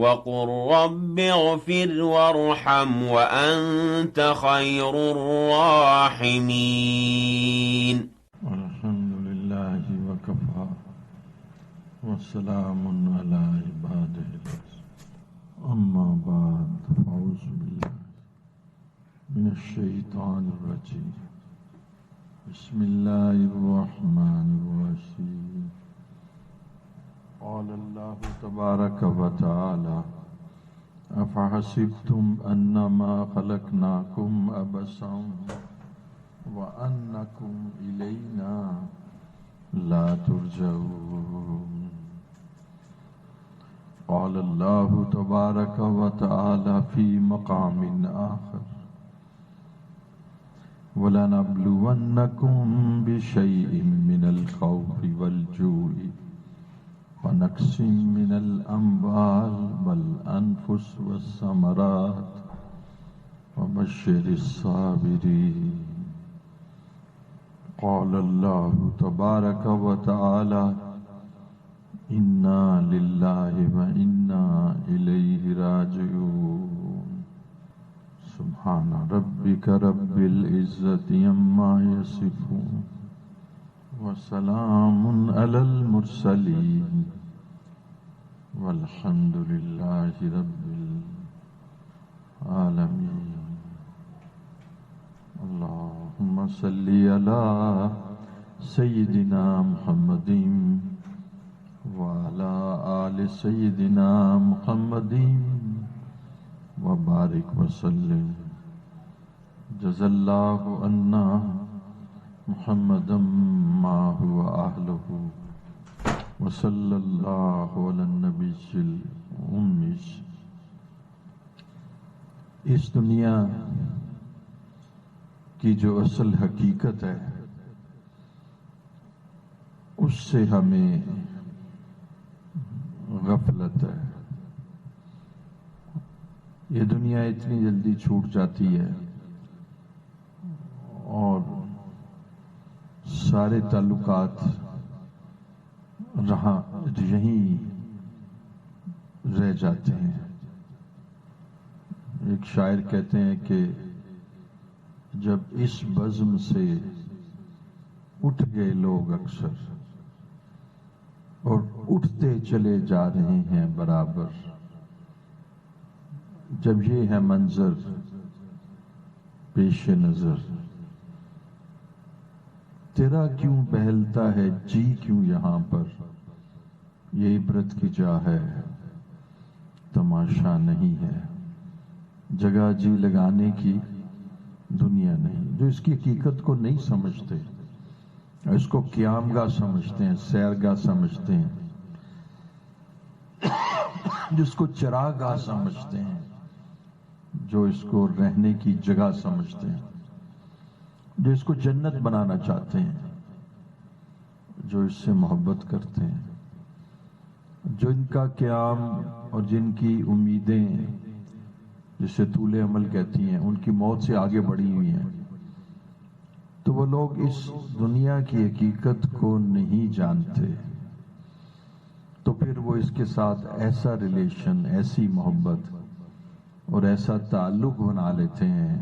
وقل رب اغفر وارحم وأنت خير الراحمين. الحمد لله وكفى وسلام على عباده أما بعد فأعوذ بالله من الشيطان الرجيم بسم الله الرحمن الرحيم. قال الله تبارك وتعالى أفحسبتم أنما خلقناكم عبثا وأنكم إلينا لا ترجعون. قال الله تبارك وتعالى في مقام آخر وَلَنَبْلُوَنَّكُمْ بِشَيْءٍ مِّنَ الْخَوْفِ وَالْجُوعِ وَنَقْصٍ مِّنَ الْأَمْوَالِ وَالْأَنفُسِ وَالثَّمَرَاتِ وَبَشِّرِ الصَّابِرِينَ. قال الله تبارك وتعالى إِنَّا لِلَّهِ وَإِنَّا إِلَيْهِ راجعون. سبحان ربك رب العزة عما يصفون وسلام على المرسلين والحمد لله رب العالمين. اللهم صل على سيدنا محمد وعلى آل سيدنا محمد وبارک وسلم. جزا اللہ عنا محمدا ما هو اہلہ وصلی اللہ علی النبی الأمی. اس دنیا کی جو اصل حقیقت ہے اس سے ہمیں غفلت ہے. یہ دنیا اتنی جلدی چھوٹ جاتی ہے اور سارے تعلقات یہیں رہ جاتے ہیں. ایک شاعر کہتے ہیں کہ جب اس بزم سے اٹھ گئے لوگ اکثر اور اٹھتے چلے جا رہے ہیں برابر، جب یہ ہے منظر پیش نظر، تیرا کیوں بہلتا ہے جی کیوں یہاں پر، یہ عبرت کی جا ہے تماشا نہیں ہے. جگہ جی لگانے کی دنیا نہیں. جو اس کی حقیقت کو نہیں سمجھتے، اس کو قیام گاہ سمجھتے ہیں، سیرگاہ سمجھتے ہیں، جس کو چراگاہ سمجھتے ہیں، جو اس کو رہنے کی جگہ سمجھتے ہیں، جو اس کو جنت بنانا چاہتے ہیں، جو اس سے محبت کرتے ہیں، جو ان کا قیام اور جن کی امیدیں جسے طول عمل کہتی ہیں ان کی موت سے آگے بڑھی ہوئی ہیں، تو وہ لوگ اس دنیا کی حقیقت کو نہیں جانتے. تو پھر وہ اس کے ساتھ ایسا ریلیشن، ایسی محبت اور ایسا تعلق بنا لیتے ہیں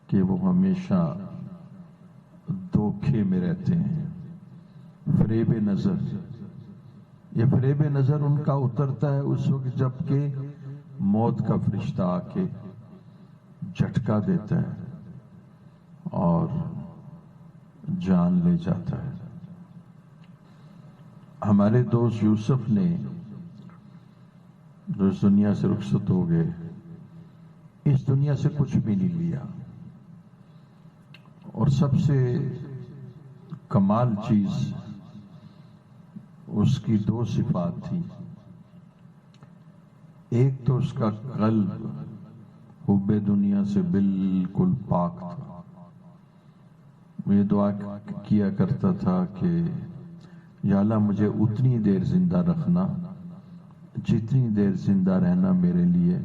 کہ وہ ہمیشہ دھوکے میں رہتے ہیں. فریب نظر، یہ فریب نظر ان کا اترتا ہے اس وقت جب کہ موت کا فرشتہ آ کے جھٹکا دیتا ہے اور جان لے جاتا ہے. ہمارے دوست یوسف نے جو اس دنیا سے رخصت ہو گئے، اس دنیا سے کچھ بھی نہیں لیا، اور سب سے کمال چیز اس کی دو صفات تھی. ایک تو اس کا قلب حب دنیا سے بالکل پاک تھا. یہ دعا کیا کرتا تھا کہ یا اللہ مجھے اتنی دیر زندہ رکھنا جتنی دیر زندہ رہنا میرے لیے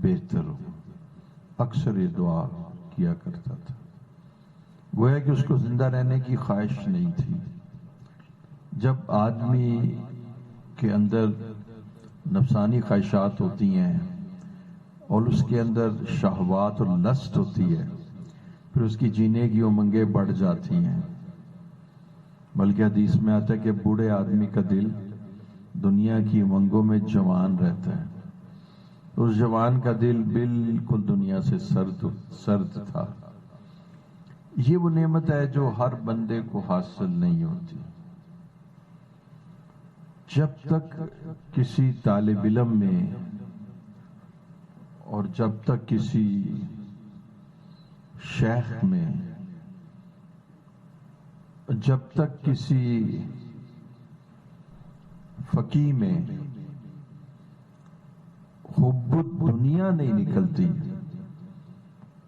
بہتر ہو. اکثر یہ دعا کیا کرتا تھا. گویا کہ اس کو زندہ رہنے کی خواہش نہیں تھی. جب آدمی کے اندر نفسانی خواہشات ہوتی ہیں اور اس کے اندر شہوات اور لسٹ ہوتی ہے، پھر اس کی جینے کی امنگیں بڑھ جاتی ہیں۔ بلکہ حدیث میں آتا ہے کہ بوڑھے آدمی کا دل دنیا کی امنگوں میں جوان رہتا ہے، اس جوان کا دل بالکل دنیا سے سرد تھا۔ یہ وہ نعمت ہے جو ہر بندے کو حاصل نہیں ہوتی۔ جب تک کسی طالب علم میں اور جب تک کسی شیخ میں، جب تک کسی فقیہ میں حب دنیا نہیں نکلتی،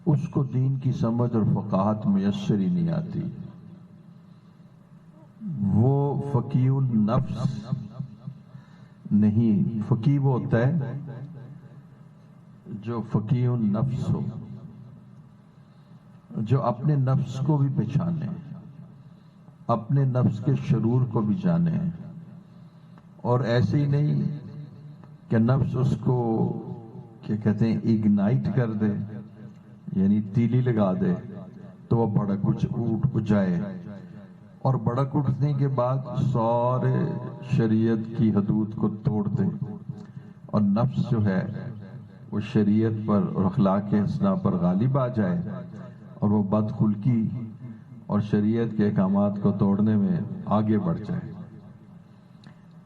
اس کو دین کی سمجھ اور فقاہت میسر ہی نہیں آتی۔ وہ فقیہ النفس نہیں، فقیہ وہ ہوتا ہے جو فقیہ النفس ہو، جو اپنے نفس کو بھی پہچانے، اپنے نفس کے شرور کو بھی جانے، اور ایسے ہی نہیں کہ نفس اس کو کیا کہتے ہیں اگنائٹ کر دے، یعنی تیلی لگا دے تو وہ بھڑک اٹھ جائے، اور بھڑک اٹھنے کے بعد سارے شریعت کی حدود کو توڑ دے، اور نفس جو ہے وہ شریعت پر اور اخلاق حسنہ پر غالب آ جائے، اور وہ بدخلقی اور شریعت کے احکامات کو توڑنے میں آگے بڑھ جائے۔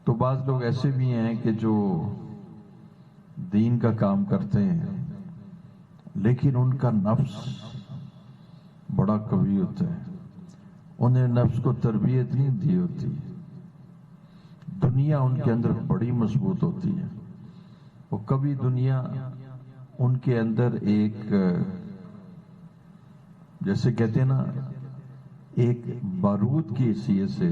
تو بعض لوگ ایسے بھی ہیں کہ جو دین کا کام کرتے ہیں لیکن ان کا نفس بڑا قوی ہوتا ہے، انہیں نفس کو تربیت نہیں دی ہوتی، دنیا ان کے اندر بڑی مضبوط ہوتی ہے، وہ کبھی دنیا ان کے اندر ایک جیسے کہتے ہیں نا ایک بارود کی حیثیت سے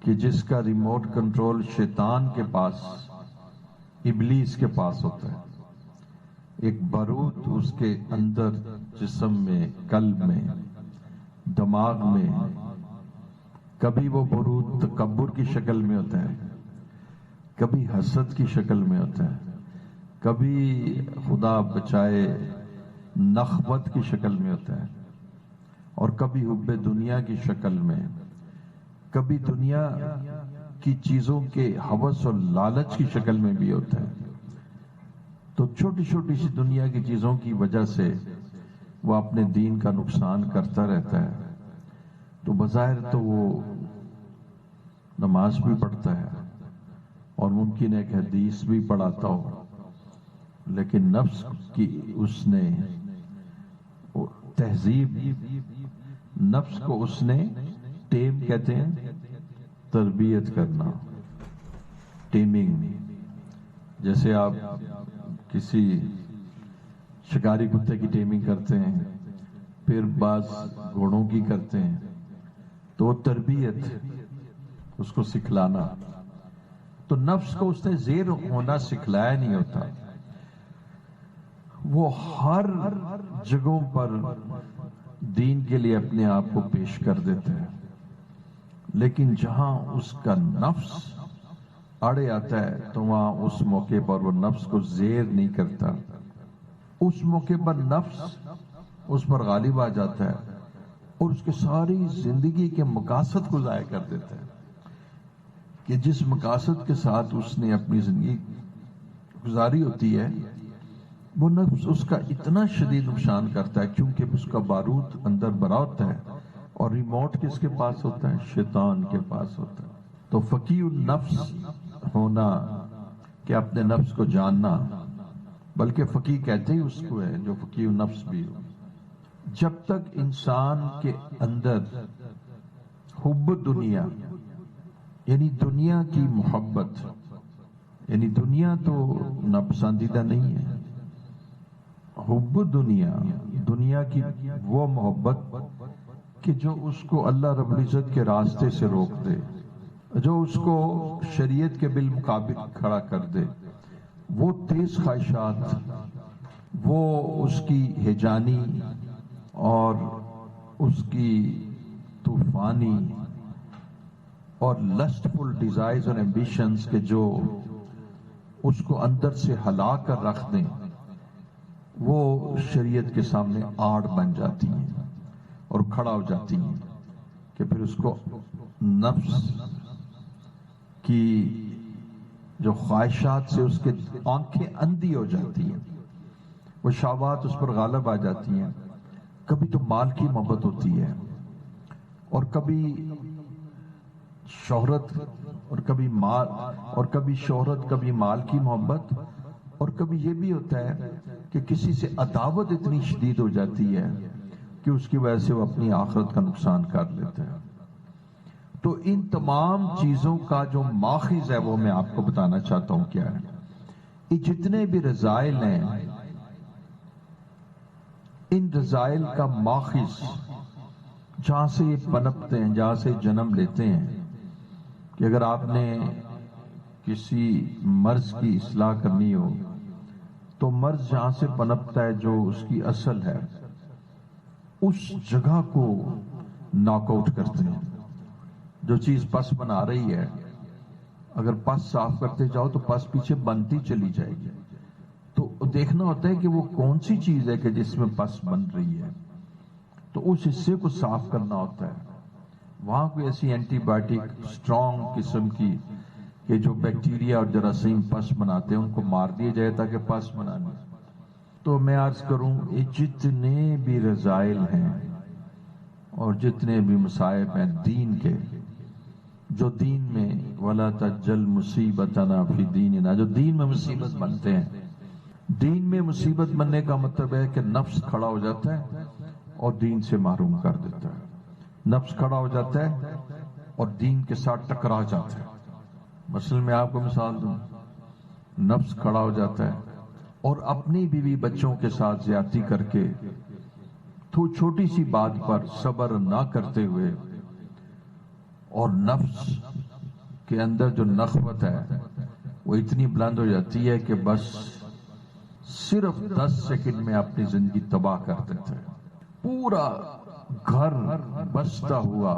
کہ جس کا ریموٹ کنٹرول شیطان کے پاس، ابلیس کے پاس ہوتا ہے، ایک بارود اس کے اندر جسم میں، قلب میں، دماغ میں، کبھی وہ بارود تکبر کی شکل میں ہوتا ہے، کبھی حسد کی شکل میں ہوتا ہے، کبھی خدا بچائے نخوت کی شکل میں ہوتا ہے، اور کبھی حب دنیا کی شکل میں، کبھی دنیا کی چیزوں کے ہوس اور لالچ کی شکل میں بھی ہوتا ہے۔ تو چھوٹی چھوٹی سی دنیا کی چیزوں کی وجہ سے وہ اپنے دین کا نقصان کرتا رہتا ہے۔ تو بظاہر تو وہ نماز بھی پڑھتا ہے اور ممکن ہے کہ حدیث بھی پڑھاتا ہو، لیکن نفس کی اس نے تہذیب، نفس کو اس نے ٹیم کہتے ہیں، تربیت کرنا، ٹیمنگ۔ جیسے آپ کسی شکاری کتے کی ٹیمنگ کرتے ہیں، پھر بعض گھوڑوں کی کرتے ہیں، تو وہ تربیت، اس کو سکھلانا۔ تو نفس کو اس نے زیر ہونا سکھلایا نہیں ہوتا، وہ ہر جگہوں پر دین کے لیے اپنے آپ کو پیش کر دیتا ہے، لیکن جہاں اس کا نفس اڑے آتا ہے تو وہاں اس موقع پر وہ نفس کو زیر نہیں کرتا، اس موقع پر نفس اس پر غالب آ جاتا ہے اور اس کے ساری زندگی کے مقاصد کو ضائع کر دیتا ہے، کہ جس مقاصد کے ساتھ اس نے اپنی زندگی گزاری ہوتی ہے وہ نفس اس کا اتنا شدید نقصان کرتا ہے، کیونکہ اس کا بارود اندر بھرا ہوتا ہے اور ریموٹ کس کے پاس ہوتا ہے؟ شیطان کے پاس ہوتا ہے۔ تو فقیہ النفس ہونا کہ اپنے نفس کو جاننا، بلکہ فقیہ کہتے ہی اس کو ہے جو فقیہ النفس بھی ہو۔ جب تک انسان کے اندر حب دنیا، یعنی دنیا کی محبت، یعنی دنیا تو ناپسندیدہ نہیں ہے، حب دنیا، دنیا کی وہ محبت کہ جو اس کو اللہ رب العزت کے راستے سے روک دے، جو اس کو شریعت کے بالمطابق کھڑا کر دے، وہ تیز خواہشات، وہ اس کی ہیجانی اور اس کی طوفانی اور لسٹفل ڈیزائرز اور ایمبیشنز کے جو اس کو اندر سے ہلا کر رکھ دیں، وہ شریعت کے سامنے آڑ بن جاتی ہیں اور کھڑا ہو جاتی ہیں کہ پھر اس کو نفس کی جو خواہشات سے اس کے آنکھیں اندھی ہو جاتی ہیں، وہ شہوات اس پر غالب آ جاتی ہیں۔ کبھی تو مال کی محبت ہوتی ہے، اور کبھی شہرت، اور کبھی مال، اور کبھی شہرت، کبھی مال کی محبت، اور کبھی یہ بھی ہوتا ہے کہ کسی سے عداوت اتنی شدید ہو جاتی ہے کہ اس کی وجہ سے وہ اپنی آخرت کا نقصان کر لیتا ہے۔ تو ان تمام چیزوں کا جو ماخذ ہے وہ میں آپ کو بتانا چاہتا ہوں کیا ہے۔ یہ جتنے بھی رذائل ہیں، ان رذائل کا ماخذ جہاں سے یہ پنپتے ہیں، جہاں سے جنم لیتے ہیں، کہ اگر آپ نے کسی مرض کی اصلاح کرنی ہو تو مرض جہاں سے پنپتا ہے، جو اس کی اصل ہے، اس جگہ کو ناک آؤٹ کرتے ہیں۔ جو چیز پس بنا رہی ہے، اگر پس صاف کرتے جاؤ تو پس پیچھے بنتی چلی جائے گی، تو دیکھنا ہوتا ہے کہ وہ کون سی چیز ہے کہ جس میں پس بن رہی ہے، تو اس حصے کو صاف کرنا ہوتا ہے۔ وہاں کوئی ایسی اینٹی بائیوٹک اسٹرانگ قسم کی کہ جو بیکٹیریا اور جراثیم پس بناتے ہیں ان کو مار دیا جائے تاکہ پس بنانی۔ تو میں عرض کروں، یہ جتنے بھی رذائل ہیں اور جتنے بھی مصائب ہیں دین کے، جو دین میں وَلَا تَجْعَلْ مُصِيبَتَنَا فِي دِينِنَا، جو دین میں مصیبت بنتے ہیں، دین میں مصیبت بننے کا مطلب ہے کہ نفس کھڑا ہو جاتا ہے اور دین سے محروم کر دیتا ہے۔ نفس کھڑا ہو جاتا ہے اور دین کے ساتھ ٹکرا جاتا ہے۔ مثلا میں آپ کو مثال دوں، نفس کھڑا ہو جاتا ہے اور اپنی بیوی بچوں کے ساتھ زیادتی کر کے تو چھوٹی سی بات پر صبر نہ کرتے ہوئے، اور نفس کے اندر جو نخوت ہے وہ اتنی بلند ہو جاتی ہے کہ بس صرف 10 سیکنڈ میں اپنی زندگی تباہ کر دیتا ہے۔ پورا گھر بستا ہوا،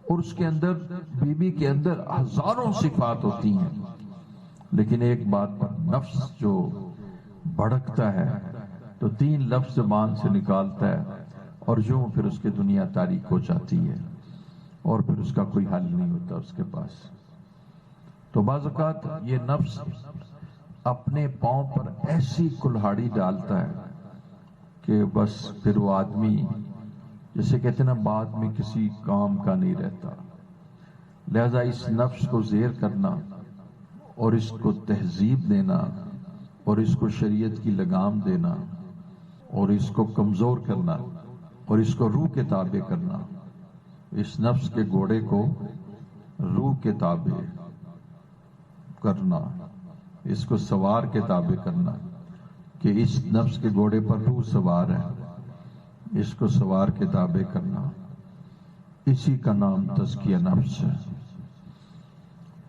اور اس کے اندر، بیوی کے اندر ہزاروں صفات ہوتی ہیں، لیکن ایک بات پر نفس جو بھڑکتا ہے تو 3 لفظ زبان سے نکالتا ہے اور یوں پھر اس کی دنیا تاریک ہو جاتی ہے، اور پھر اس کا کوئی حل نہیں ہوتا اس کے پاس۔ تو بعض اوقات یہ نفس اپنے پاؤں پر ایسی کلہاڑی ڈالتا ہے کہ بس پھر وہ آدمی، جسے کہتے ہیں نا، بعد میں کسی کام کا نہیں رہتا۔ لہذا اس نفس کو زیر کرنا اور اس کو تہذیب دینا اور اس کو شریعت کی لگام دینا اور اس کو کمزور کرنا اور اس کو روح کے تابع کرنا، اس نفس کے گھوڑے کو روح کے تابع کرنا، اس کو سوار کے تابع کرنا، کہ اس نفس کے گھوڑے پر روح سوار ہے، اس کو سوار کے تابع کرنا، اسی کا نام تزکیہ نفس ہے۔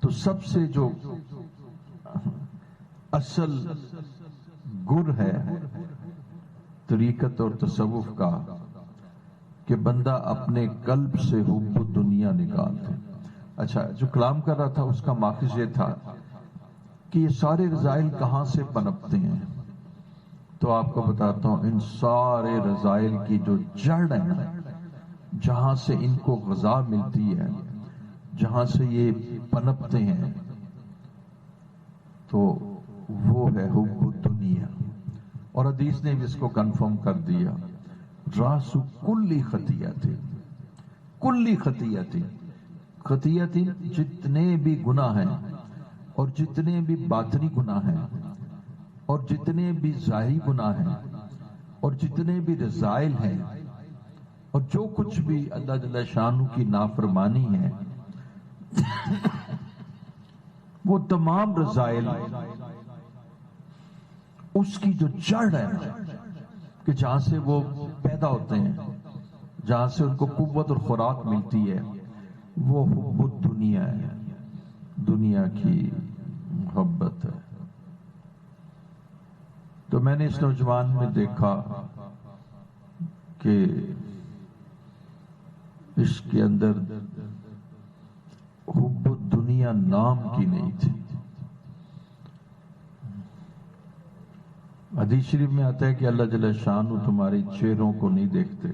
تو سب سے جو اصل گر ہے طریقت اور تصوف کا، کہ بندہ اپنے قلب سے حب دنیا نکال دے۔ اچھا، جو کلام کر رہا تھا اس کا ماخذ یہ تھا کہ یہ سارے رذائل کہاں سے پنپتے ہیں، تو آپ کو بتاتا ہوں، ان سارے رذائل کی جو جڑ ہے، جہاں سے ان کو غذا ملتی ہے، جہاں سے یہ پنپتے ہیں، تو وہ ہے حب الدنیا۔ اور حدیث نے بھی اس کو کنفرم کر دیا، راس کلی خطیئت، کلی خطیئت، خطیئت جتنے بھی گناہ ہیں اور جتنے بھی باطنی گناہ ہیں اور جتنے بھی ظاہری گناہ ہیں اور جتنے بھی رذائل ہیں اور جو کچھ بھی اللہ جل شانہ کی نافرمانی ہے، وہ تمام رذائل اس کی جو جڑ ہے کہ جہاں سے وہ پیدا ہوتے ہیں، جہاں سے ان کو قوت اور خوراک ملتی ہے، وہ حب الدنیا ہے، دنیا کی محبت ہے۔ تو میں نے اس نوجوان میں دیکھا کہ اس کے اندر حب الدنیا نام کی نہیں تھی، حدیث شریف میں آتا ہے کہ اللہ جل شانہ تمہاری چہروں کو نہیں دیکھتے،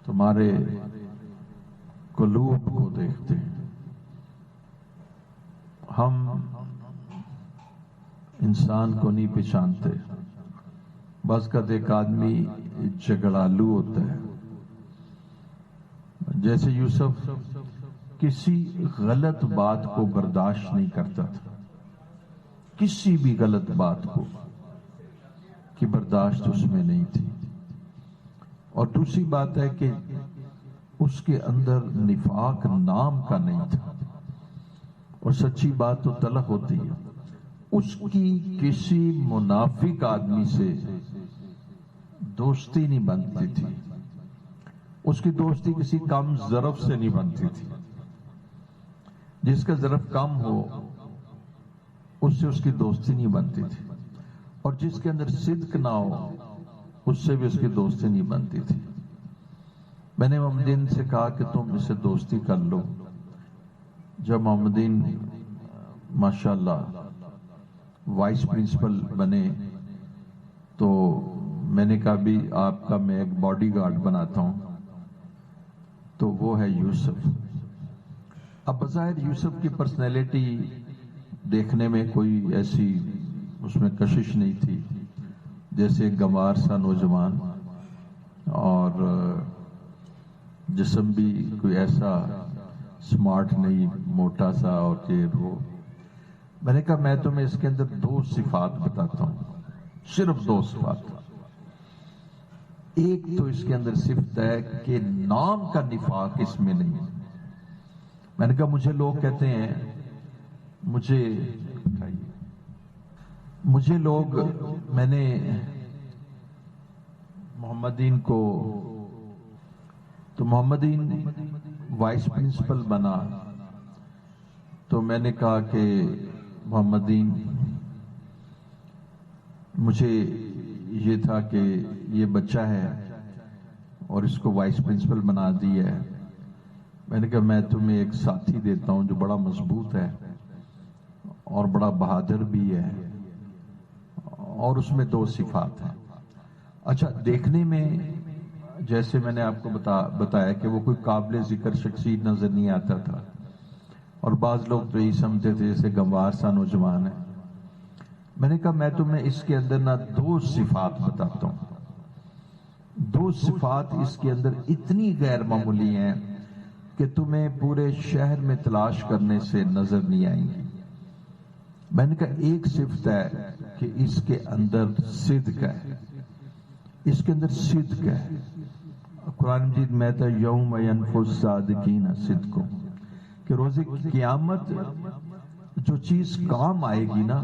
تمہارے قلوب کو دیکھتے ہیں۔ ہم انسان کو نہیں پہچانتے۔ بعض کا ایک آدمی جھگڑالو ہوتا ہے، جیسے یوسف کسی غلط بات کو برداشت نہیں کرتا تھا، کسی بھی غلط بات کو کی برداشت اس میں نہیں تھی۔ اور دوسری بات ہے کہ اس کے اندر نفاق نام کا نہیں تھا، اور سچی بات تو تلخ ہوتی ہے۔ اس کی کسی منافق آدمی سے دوستی نہیں بنتی تھی، اس کی دوستی کسی کم ظرف سے نہیں بنتی تھی۔ جس کا ظرف کم ہو اس سے اس کی دوستی نہیں بنتی تھی، اور جس کے اندر صدق نہ ہو اس سے بھی اس کی دوستی نہیں بنتی تھی۔ میں نے محمدین سے کہا کہ تم اس سے دوستی کر لو۔ جب محمدین ماشاءاللہ وائس پرنسپل بنے تو میں نے کہا بھی آپ کا میں ایک باڈی گارڈ بناتا ہوں، تو وہ ہے یوسف۔ اب بظاہر یوسف کی پرسنالٹی دیکھنے میں کوئی ایسی اس میں کشش نہیں تھی، جیسے ایک گنوار سا نوجوان، اور جسم بھی کوئی ایسا سمارٹ نہیں، موٹا سا اور یہ وہ۔ میں نے کہا میں تمہیں اس کے اندر 2 صفات بتاتا ہوں، صرف 2 صفات۔ ایک تو اس کے اندر صفت ہے کہ نام کا نفاق اس میں نہیں۔ میں نے کہا مجھے لوگ کہتے ہیں، مجھے لوگ، میں نے محمدین کو، تو محمدین وائس پرنسپل بنا تو میں نے کہا کہ محمدین مجھے یہ تھا کہ یہ بچہ ہے اور اس کو وائس پرنسپل بنا دیا ہے۔ میں نے کہا میں تمہیں ایک ساتھی دیتا ہوں جو بڑا مضبوط ہے اور بڑا بہادر بھی ہے، اور اس میں 2 صفات ہیں۔ اچھا، دیکھنے میں جیسے میں نے آپ کو بتایا کہ وہ کوئی قابل ذکر شخصیت نظر نہیں آتا تھا، اور بعض لوگ تو یہی سمجھتے تھے جیسے گنوار سا نوجوان ہے۔ میں نے کہا میں تمہیں اس کے اندر نہ 2 صفات بتاتا ہوں، 2 صفات اس کے اندر اتنی غیر معمولی ہیں کہ تمہیں پورے شہر میں تلاش کرنے سے نظر نہیں آئیں گی۔ میں نے کہا ایک صفت ہے کہ اس کے اندر صدق ہے، اس کے اندر صدق ہے۔ قرآن مجید میں ہے یوم ینفع الصادقین صدقہم، کہ روز قیامت جو چیز کام آئے گی نا،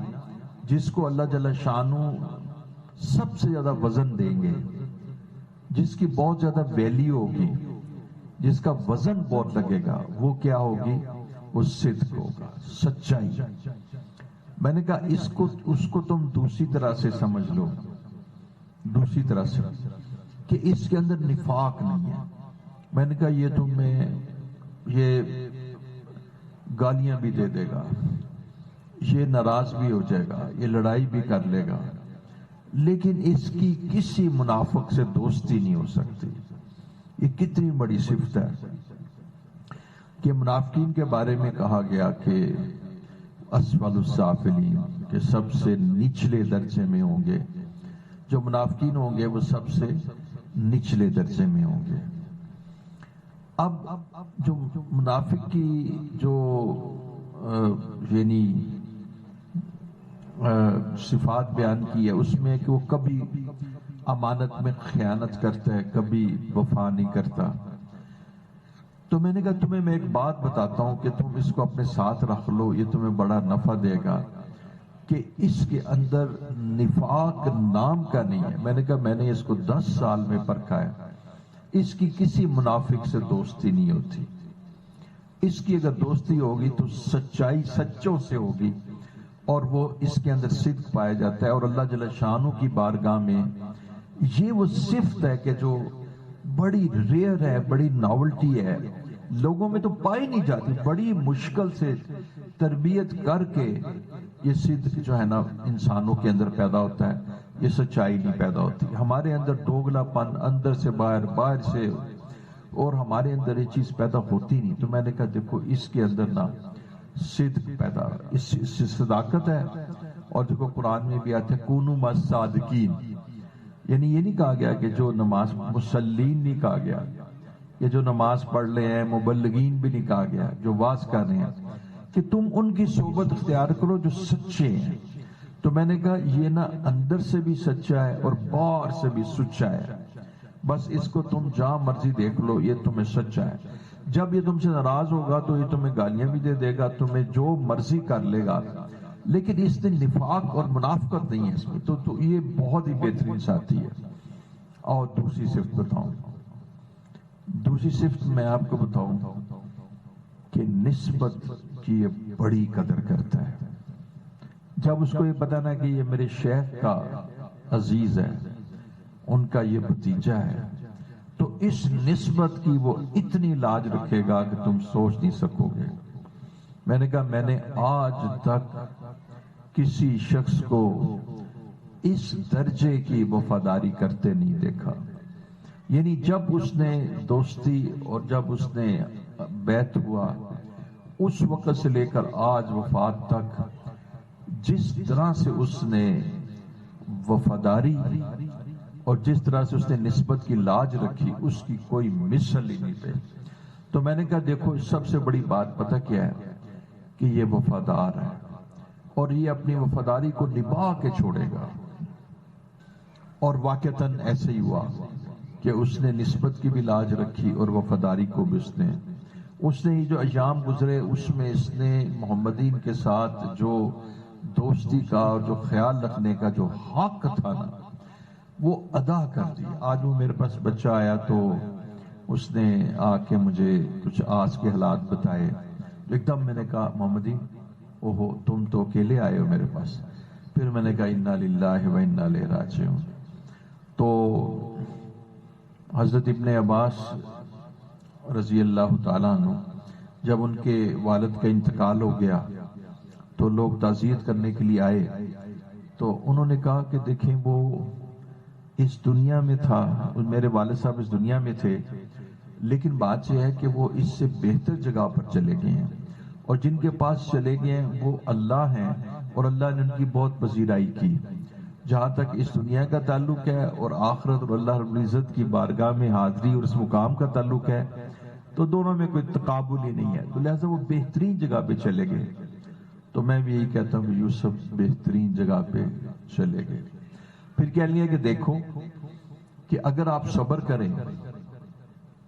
جس کو اللہ جل شانہ سب سے زیادہ وزن دیں گے، جس کی بہت زیادہ ویلیو ہوگی، جس کا وزن بہت لگے گا، وہ کیا ہوگی؟ وہ صدق ہوگا، سچائی۔ میں نے کہا اس کو تم دوسری طرح سے سمجھ لو، دوسری طرح سے کہ اس کے اندر نفاق نہیں ہے۔ میں نے کہا یہ تمہیں یہ گالیاں بھی دے دے گا، یہ ناراض بھی ہو جائے گا، یہ لڑائی بھی کر لے گا، لیکن اس کی کسی منافق سے دوستی نہیں ہو سکتی۔ یہ کتنی بڑی صفت ہے کہ منافقین کے بارے میں کہا گیا کہ اسفل السافلین، کہ سب سے نچلے درجے میں ہوں گے، جو منافقین ہوں گے وہ سب سے نچلے درجے میں ہوں گے۔ اب جو منافق کی جو یعنی صفات بیان کی ہے اس میں کہ وہ کبھی امانت میں خیانت کرتا ہے، کبھی وفا نہیں کرتا۔ تو میں نے کہا تمہیں میں ایک بات بتاتا ہوں کہ تم اس کو اپنے ساتھ رکھ لو، یہ تمہیں بڑا نفع دے گا، کہ اس کے اندر نفاق نام کا نہیں ہے۔ میں نے کہا میں نے اس کو 10 سال میں پرکھا ہے، اس کی کسی منافق سے دوستی نہیں ہوتی۔ اس کی اگر دوستی ہوگی تو سچائی سچوں سے ہوگی، اور وہ اس کے اندر صدق پایا جاتا ہے، اور اللہ جل شانہ کی بارگاہ میں یہ وہ صفت ہے کہ جو بڑی ریئر ہے، بڑی ناولٹی ہے، لوگوں میں تو پائی نہیں جاتی، بڑی مشکل سے تربیت کر کے یہ صدق جو ہے نا انسانوں کے اندر پیدا ہوتا ہے۔ یہ سچائی نہیں پیدا ہوتی. ہمارے اندر دوگلا پن اندر سے باہر، باہر سے، اور ہمارے اندر یہ چیز پیدا ہوتی نہیں. تو میں نے کہا دیکھو اس کے اندر نا صدق پیدا، اس سے صداقت ہے. اور دیکھو قرآن میں بھی آتا ہے کونوا مع الصادقین، یعنی یہ نہیں کہا گیا کہ جو نماز، مسلین نہیں کہا گیا، یہ جو نماز پڑھ لے ہیں، مبلغین بھی نہیں کہا گیا جو واز کر رہے ہیں، کہ تم ان کی صحبت اختیار کرو جو سچے ہیں. تو میں نے کہا یہ نا اندر سے بھی سچا ہے اور باہر سے بھی سچا ہے. بس اس کو تم جہاں مرضی دیکھ لو، یہ تمہیں سچا ہے. جب یہ تم سے ناراض ہوگا تو یہ تمہیں گالیاں بھی دے دے گا، تمہیں جو مرضی کر لے گا، لیکن اس نے نفاق اور منافقت نہیں ہے اس میں. تو یہ بہت ہی بہترین ساتھی ہے. اور دوسری صفت بتاؤں، دوسری صفت میں آپ کو بتاؤں کہ نسبت کی یہ بڑی قدر کرتا ہے. جب اس کو یہ پتا نا کہ یہ میرے شیخ کا عزیز ہے، ان کا یہ بھتیجا ہے، تو اس نسبت کی وہ اتنی لاج رکھے گا کہ تم سوچ نہیں سکو گے. میں نے کہا میں نے آج تک کسی شخص کو اس درجے کی وفاداری کرتے نہیں دیکھا. یعنی جب اس نے دوستی اور جب اس نے بیعت ہوا، اس وقت سے لے کر آج وفات تک جس طرح سے اس نے وفاداری اور جس طرح سے اس نے نسبت کی لاج رکھی، اس کی کوئی مثل ہی نہیں پہ. تو میں نے کہا دیکھو سب سے بڑی بات پتہ کیا ہے کہ یہ وفادار ہے اور یہ اپنی وفاداری کو نبھا کے چھوڑے گا. اور واقعتاً ایسے ہی ہوا کہ اس نے نسبت کی بھی لاج رکھی اور وفاداری کو بھی اس نے یہ جو ایام گزرے اس میں اس نے محمدین کے ساتھ جو دوستی کا اور جو خیال رکھنے کا جو حق تھا نا، وہ ادا کر دی. آج وہ میرے پاس بچہ آیا تو اس نے آ کے مجھے کچھ آس کے حالات بتائے. ایک دم میں نے کہا محمدین اوہو تم تو اکیلے آئے ہو میرے پاس. پھر میں نے کہا انا للہ و انا الیہ راجعون. تو حضرت ابن عباس رضی اللہ تعالیٰ عنہ جب ان کے والد کا انتقال ہو گیا تو لوگ تعزیت کرنے کے لیے آئے. تو انہوں نے کہا کہ دیکھیں وہ اس دنیا میں تھا، میرے والد صاحب اس دنیا میں تھے، لیکن بات یہ ہے کہ وہ اس سے بہتر جگہ پر چلے گئے ہیں، اور جن کے پاس چلے گئے ہیں وہ اللہ ہیں، اور اللہ نے ان کی بہت پذیرائی کی. جہاں تک اس دنیا کا تعلق ہے اور آخرت اور اللہ رب العزت کی بارگاہ میں حاضری اور اس مقام کا تعلق ہے تو دونوں میں کوئی تقابل ہی نہیں ہے. تو لہٰذا وہ بہترین جگہ پہ چلے گئے. تو میں بھی یہی کہتا ہوں یوسف بہترین جگہ پہ چلے گئے. پھر کہہ لیا کہ دیکھو کہ اگر آپ صبر کریں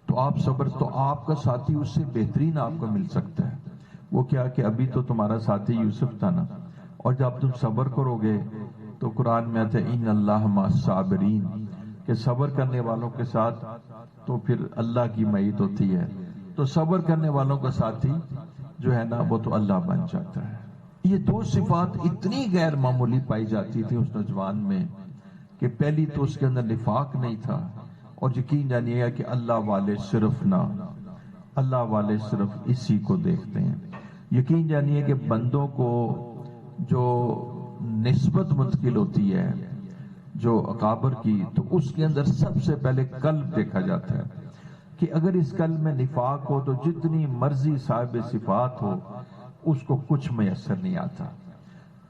تو آپ کا ساتھی اس سے بہترین آپ کو مل سکتا ہے. وہ کیا کہ ابھی تو تمہارا ساتھی یوسف تھا نا، اور جب تم صبر کرو گے تو قرآن میں آتا ہے ان اللہ مع الصابرین، کہ صبر کرنے والوں کے ساتھ تو پھر اللہ کی معیت ہوتی ہے. تو صبر کرنے والوں کا ساتھی جو ہے نا وہ تو اللہ بن جاتا ہے. یہ دو صفات اتنی غیر معمولی پائی جاتی تھی اس نوجوان میں کہ پہلی تو اس کے اندر نفاق نہیں تھا، اور یقین جانیے کہ اللہ والے صرف اسی کو دیکھتے ہیں. یقین جانیے کہ بندوں کو جو نسبت منتقل ہوتی ہے جو اکابر کی، تو اس کے اندر سب سے پہلے قلب دیکھا جاتا ہے کہ اگر اس قلب میں نفاق ہو تو جتنی مرضی صاحب صفات ہو اس کو کچھ میسر نہیں آتا.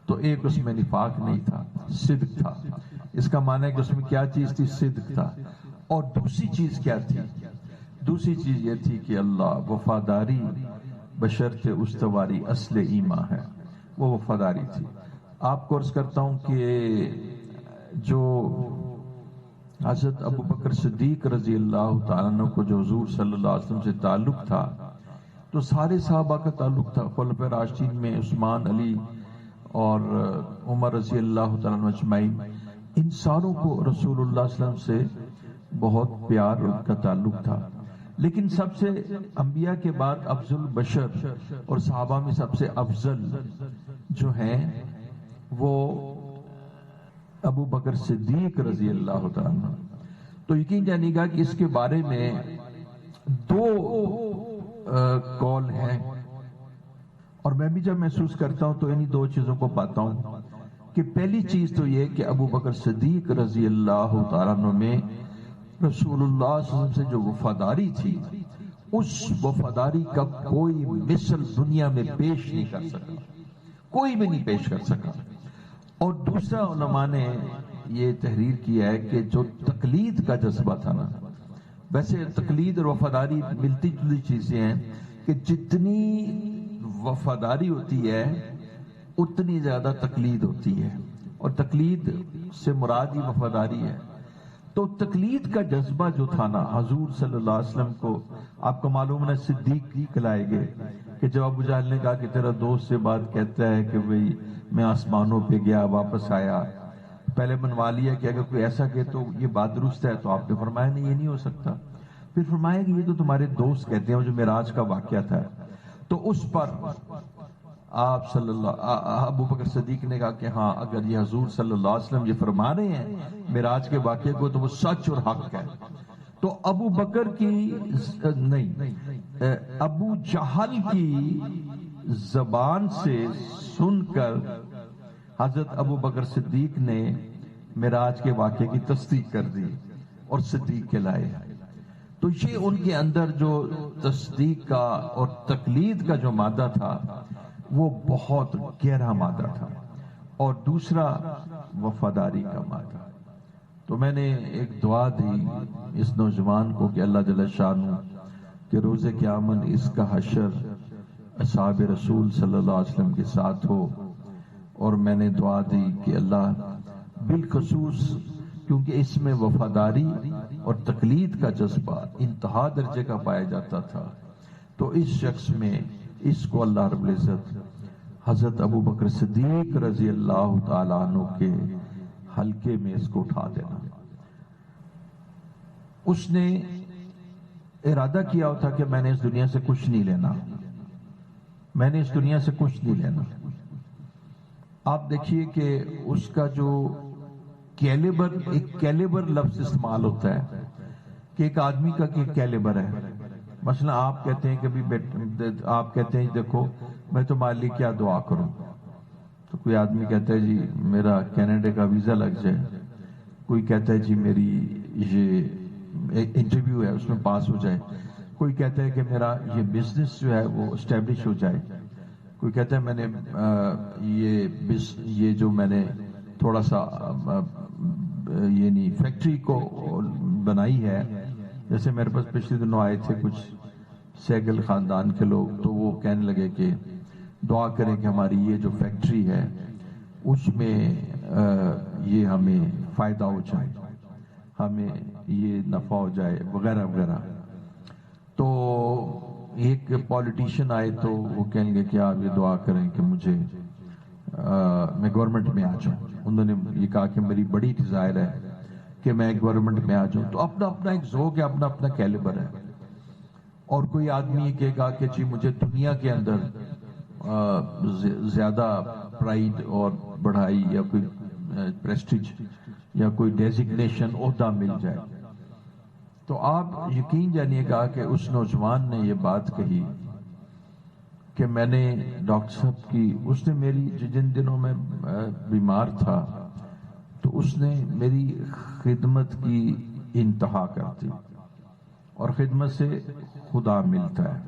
تو ایک اس میں نفاق نہیں تھا، صدق تھا. اس کا معنی ہے کہ اس میں کیا چیز تھی؟ صدق تھا. اور دوسری چیز کیا تھی؟ دوسری چیز یہ تھی کہ اللہ وفاداری بشرط استواری اصل ایمان ہے، وہ وفاداری تھی. آپ کو عرض کرتا ہوں کہ جو حضرت ابو بکر صدیق رضی اللہ تعالیٰ عنہ کو جو حضور صلی اللہ علیہ وسلم سے تعلق تھا تو سارے صحابہ کا تعلق تھا. خلفائے راشدین میں عثمان، علی اور عمر رضی اللہ تعالیٰ عنہ اجمعین، ان ساروں کو رسول اللہ صلی اللہ علیہ وسلم سے بہت پیار ان کا تعلق تھا. لیکن سب سے انبیاء کے بعد افضل بشر اور صحابہ میں سب سے افضل جو ہیں وہ ابو بکر صدیق رضی اللہ تعالیٰ عنہ. تو یقین جانیے گا کہ اس کے بارے میں دو قول ہیں، اور میں بھی جب محسوس کرتا ہوں تو انہی دو چیزوں کو پاتا ہوں کہ پہلی چیز تو یہ کہ ابو بکر صدیق رضی اللہ تعالیٰ عنہ میں رسول اللہ صلی اللہ علیہ وسلم سے جو وفاداری تھی، اس وفاداری کا کوئی مثل دنیا میں پیش نہیں کر سکا، کوئی بھی نہیں پیش کر سکا۔ اور دوسرا علماء نے یہ تحریر کیا ہے کہ جو تقلید کا جذبہ تھا نا، ویسے تقلید اور وفاداری ملتی جلتی چیزیں ہیں کہ جتنی وفاداری ہوتی ہے اتنی زیادہ تقلید ہوتی ہے، اور تقلید سے مراد ہی وفاداری ہے۔ تو تقلید کا جذبہ جو تھا نا حضور صلی اللہ علیہ وسلم کو، آپ کو معلوم ہے صدیق کہلائے گئے کہ جب ابو جہل نے کہا کہ تیرا دوست سے بات کہتا ہے کہ بھئی میں آسمانوں پہ گیا واپس آیا، پہلے منوا لیا کہ اگر کوئی ایسا کہ تو یہ بات درست ہے، تو آپ نے فرمایا نہیں، یہ نہیں ہو سکتا۔ پھر فرمایا کہ یہ تو تمہارے دوست کہتے ہیں جو معراج کا واقعہ تھا، تو اس پر آپ ابو بکر صدیق نے کہا کہ ہاں اگر یہ حضور صلی اللہ علیہ وسلم یہ فرما رہے ہیں معراج کے واقعے کو تو وہ سچ اور حق ہے۔ تو ابو بکر کی نہیں، ابو جہل کی زبان سے سن کر حضرت ابو بکر صدیق نے معراج کے واقعے کی تصدیق کر دی اور صدیق کہلائے۔ تو یہ ان کے اندر جو تصدیق کا اور تقلید کا جو مادہ تھا وہ بہت گہرا مادہ تھا، اور دوسرا وفاداری کا مادہ۔ تو میں نے ایک دعا دی اس نوجوان کو کہ اللہ جل شانہ کہ روز قیامت اس کا حشر اصحاب رسول صلی اللہ علیہ وسلم کے ساتھ ہو، اور میں نے دعا دی کہ اللہ بالخصوص کیونکہ اس میں وفاداری اور تقلید کا جذبہ انتہا درجے کا پایا جاتا تھا، تو اس شخص میں اس کو اللہ رب العزت حضرت ابو بکر صدیق رضی اللہ تعالیٰ عنہ کے حلقے میں اس کو اٹھا دینا۔ اس نے ارادہ کیا تھا کہ میں نے اس دنیا سے کچھ نہیں لینا، میں نے اس دنیا سے کچھ نہیں لینا۔ آپ دیکھیے کہ اس کا جو کیلیبر، ایک کیلیبر لفظ استعمال ہوتا ہے کہ ایک آدمی کا کیلیبر ہے۔ مثلا آپ کہتے ہیں کہ آپ کہتے ہیں دیکھو میں تمہارے لیے کیا دعا کروں، تو کوئی آدمی کہتا ہے جی میرا کینیڈا کا ویزا لگ جائے، کوئی کہتا ہے جی میری یہ انٹرویو ہے اس میں پاس ہو جائے، کوئی کہتا ہے کہ میرا یہ بزنس جو ہے وہ اسٹیبلش ہو جائے، کوئی کہتا ہے میں نے یہ جو میں نے تھوڑا سا یعنی فیکٹری کو بنائی ہے، جیسے میرے پاس پچھلے دنوں آئے تھے کچھ سیگل خاندان کے لوگ، تو وہ کہنے لگے کہ دعا کریں کہ ہماری یہ جو فیکٹری ہے اس میں یہ ہمیں فائدہ ہو جائے، ہمیں یہ نفع ہو جائے وغیرہ وغیرہ۔ تو ایک پولیٹیشین آئے تو وہ کہیں گے کہ آپ یہ دعا کریں کہ مجھے میں گورنمنٹ میں آ جاؤں۔ انہوں نے یہ کہا کہ میری بڑی ڈیزائر ہے کہ میں گورنمنٹ میں آ جاؤں۔ تو اپنا اپنا ایک ذوق ہے، اپنا اپنا کیلیبر ہے۔ اور کوئی آدمی یہ کہے گا کہ جی مجھے دنیا کے اندر زیادہ پرائیڈ اور بڑھائی یا کوئی پریسٹیج یا کوئی ڈیزگنیشن عہدہ مل جائے۔ تو آپ یقین جانیے گا کہ اس نوجوان نے یہ بات کہی کہ میں نے ڈاکٹر صاحب کی، اس نے میری جن دنوں میں بیمار تھا تو اس نے میری خدمت کی انتہا کر دی، اور خدمت سے خدا ملتا ہے۔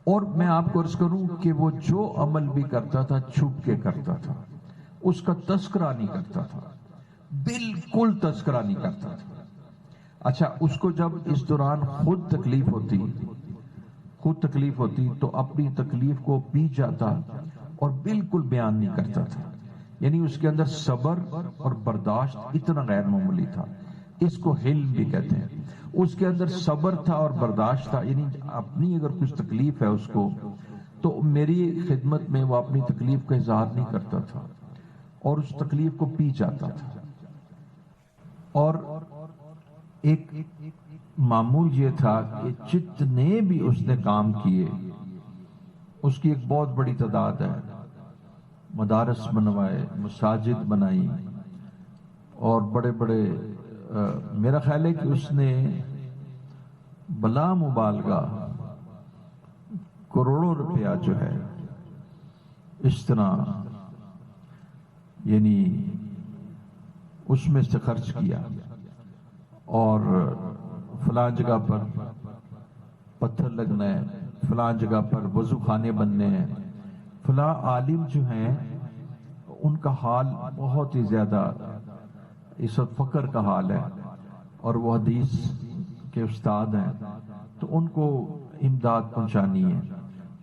اور میں آپ کو عرض کروں کہ وہ جو عمل بھی کرتا تھا چھپ کے کرتا تھا، اس کا تذکرہ نہیں کرتا تھا، بالکل تذکرہ نہیں کرتا تھا۔ اچھا، اس کو جب اس دوران خود تکلیف ہوتی تو اپنی تکلیف کو پی جاتا اور بالکل بیان نہیں کرتا تھا، یعنی اس کے اندر صبر اور برداشت اتنا غیر معمولی تھا، اس کو حلم بھی کہتے ہیں۔ اس کے اندر صبر تھا اور برداشت تھا، یعنی اپنی اگر کچھ تکلیف ہے اس کو تو میری خدمت میں وہ اپنی تکلیف کا اظہار نہیں کرتا تھا اور اس تکلیف کو پی جاتا تھا۔ اور ایک معمول یہ تھا کہ جتنے بھی اس نے کام کیے، اس کی ایک بہت بڑی تعداد ہے، مدارس بنوائے، مساجد بنائی، اور بڑے بڑے میرا خیال ہے کہ اس نے بلا مبالغہ کروڑوں روپیہ جو ہے اس طرح یعنی اس میں سے خرچ کیا، اور فلاں جگہ پر پتھر لگنا ہے، فلاں جگہ پر وضو خانے بننے ہیں، فلاں عالم جو ہیں ان کا حال بہت ہی زیادہ اس وقت فقر کا حال ہے، اور وہ حدیث کے استاد ہیں، تو ان کو امداد پہنچانی ہے۔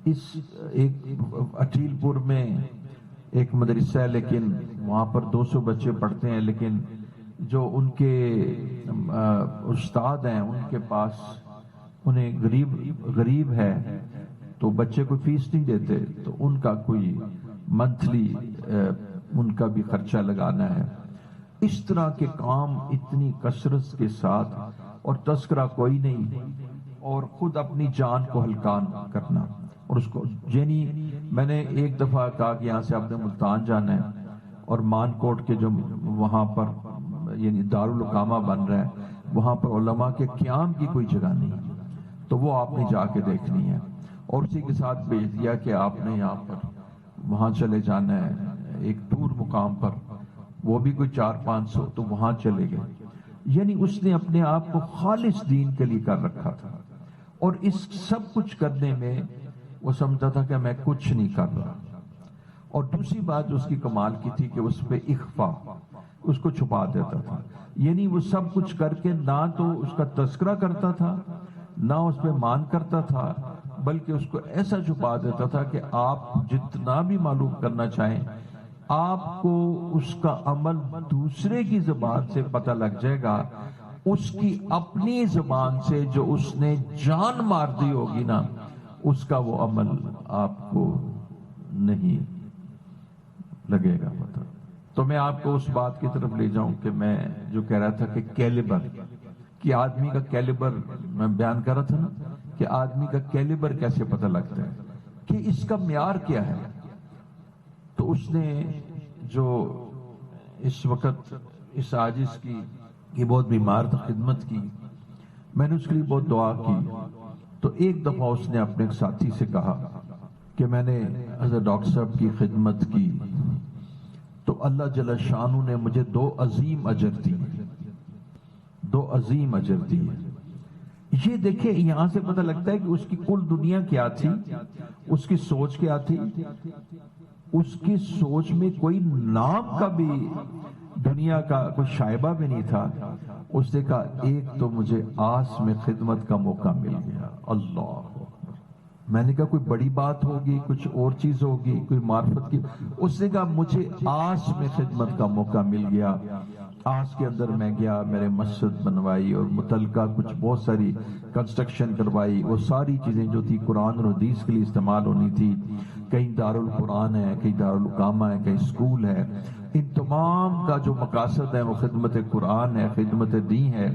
اس ایک اٹیل پور میں ایک مدرسہ ہے، لیکن وہاں پر 200 بچے پڑھتے ہیں، لیکن جو ان کے استاد ہیں ان کے پاس انہیں غریب ہے تو بچے کو فیس نہیں دیتے، تو ان کا کوئی منتھلی ان کا بھی خرچہ لگانا ہے۔ اس طرح کے کام اتنی کثرت کے ساتھ، اور تذکرہ کوئی نہیں، اور خود اپنی جان کو ہلکان کرنا، اور اس کو یعنی میں نے ایک دفعہ کہا کہ یہاں سے آپ نے ملتان جانا ہے، اور مان کوٹ کے جو وہاں پر یعنی دارالقامہ بن رہا ہے وہاں پر علماء کے قیام کی کوئی جگہ نہیں، تو وہ آپ نے جا کے دیکھنی ہے، اور اسی کے ساتھ بھیج دیا کہ آپ نے یہاں پر وہاں چلے جانا ہے ایک دور مقام پر، وہ بھی کوئی 400-500، تو وہاں چلے گئے۔ یعنی اس نے اپنے آپ کو خالص دین کے لیے کر رکھا تھا، اور اس سب کچھ کرنے میں وہ سمجھتا تھا کہ میں کچھ نہیں کر رہا۔ اور دوسری بات جو اس کی کمال کی تھی کہ اس پہ اخفا، اس کو چھپا دیتا تھا، یعنی وہ سب کچھ کر کے نہ تو اس کا تذکرہ کرتا تھا، نہ اس پہ مان کرتا تھا، بلکہ اس کو ایسا چھپا دیتا تھا کہ آپ جتنا بھی معلوم کرنا چاہیں، آپ کو اس کا عمل دوسرے کی زبان سے پتہ لگ جائے گا، اس کی اپنی زبان سے جو اس نے جان مار دی ہوگی نا، اس کا وہ عمل آپ کو نہیں لگے گا پتہ۔ تو میں آپ کو اس بات کی طرف لے جاؤں کہ میں جو کہہ رہا تھا کہ کیلیبر، کہ آدمی کا کیلیبر میں بیان کر رہا تھا نا، کہ آدمی کا کیلیبر کیسے پتہ لگتا ہے، کہ اس کا معیار کیا ہے۔ تو اس نے جو اس وقت اس عاجز کی بہت بیمار تھا، خدمت کی، میں نے اس کے لیے بہت دعا کی، تو ایک دفعہ اس نے اپنے ایک ساتھی سے کہا کہ میں نے حضرت ڈاکٹر صاحب کی خدمت کی تو اللہ جل شانہ نے مجھے 2 عظیم اجر دیے، 2 عظیم اجر دیے۔ یہ دیکھیں یہاں سے پتہ لگتا ہے کہ اس کی کل دنیا کیا تھی، اس کی سوچ کیا تھی۔ اس کی سوچ میں کوئی نام کا بھی دنیا کا کوئی شائبہ بھی نہیں تھا۔ اس نے کہا ایک تو مجھے آس میں خدمت کا موقع مل گیا۔ اللہ، میں نے کہا کوئی بڑی بات ہوگی، کچھ اور چیز ہوگی، کوئی معرفت کی۔ اس نے کہا مجھے آس میں خدمت کا موقع مل گیا۔ آس کے اندر میں گیا، میرے مسجد بنوائی اور متعلقہ کچھ بہت ساری کنسٹرکشن کروائی، وہ ساری چیزیں جو تھی قرآن اور حدیث کے لیے استعمال ہونی تھی۔ کہیں دارالقرآن ہے، کہیں دارالقامہ ہے، کہیں اسکول ہے، ان تمام کا جو مقاصد ہے وہ خدمت قرآن ہے، خدمت دین ہے۔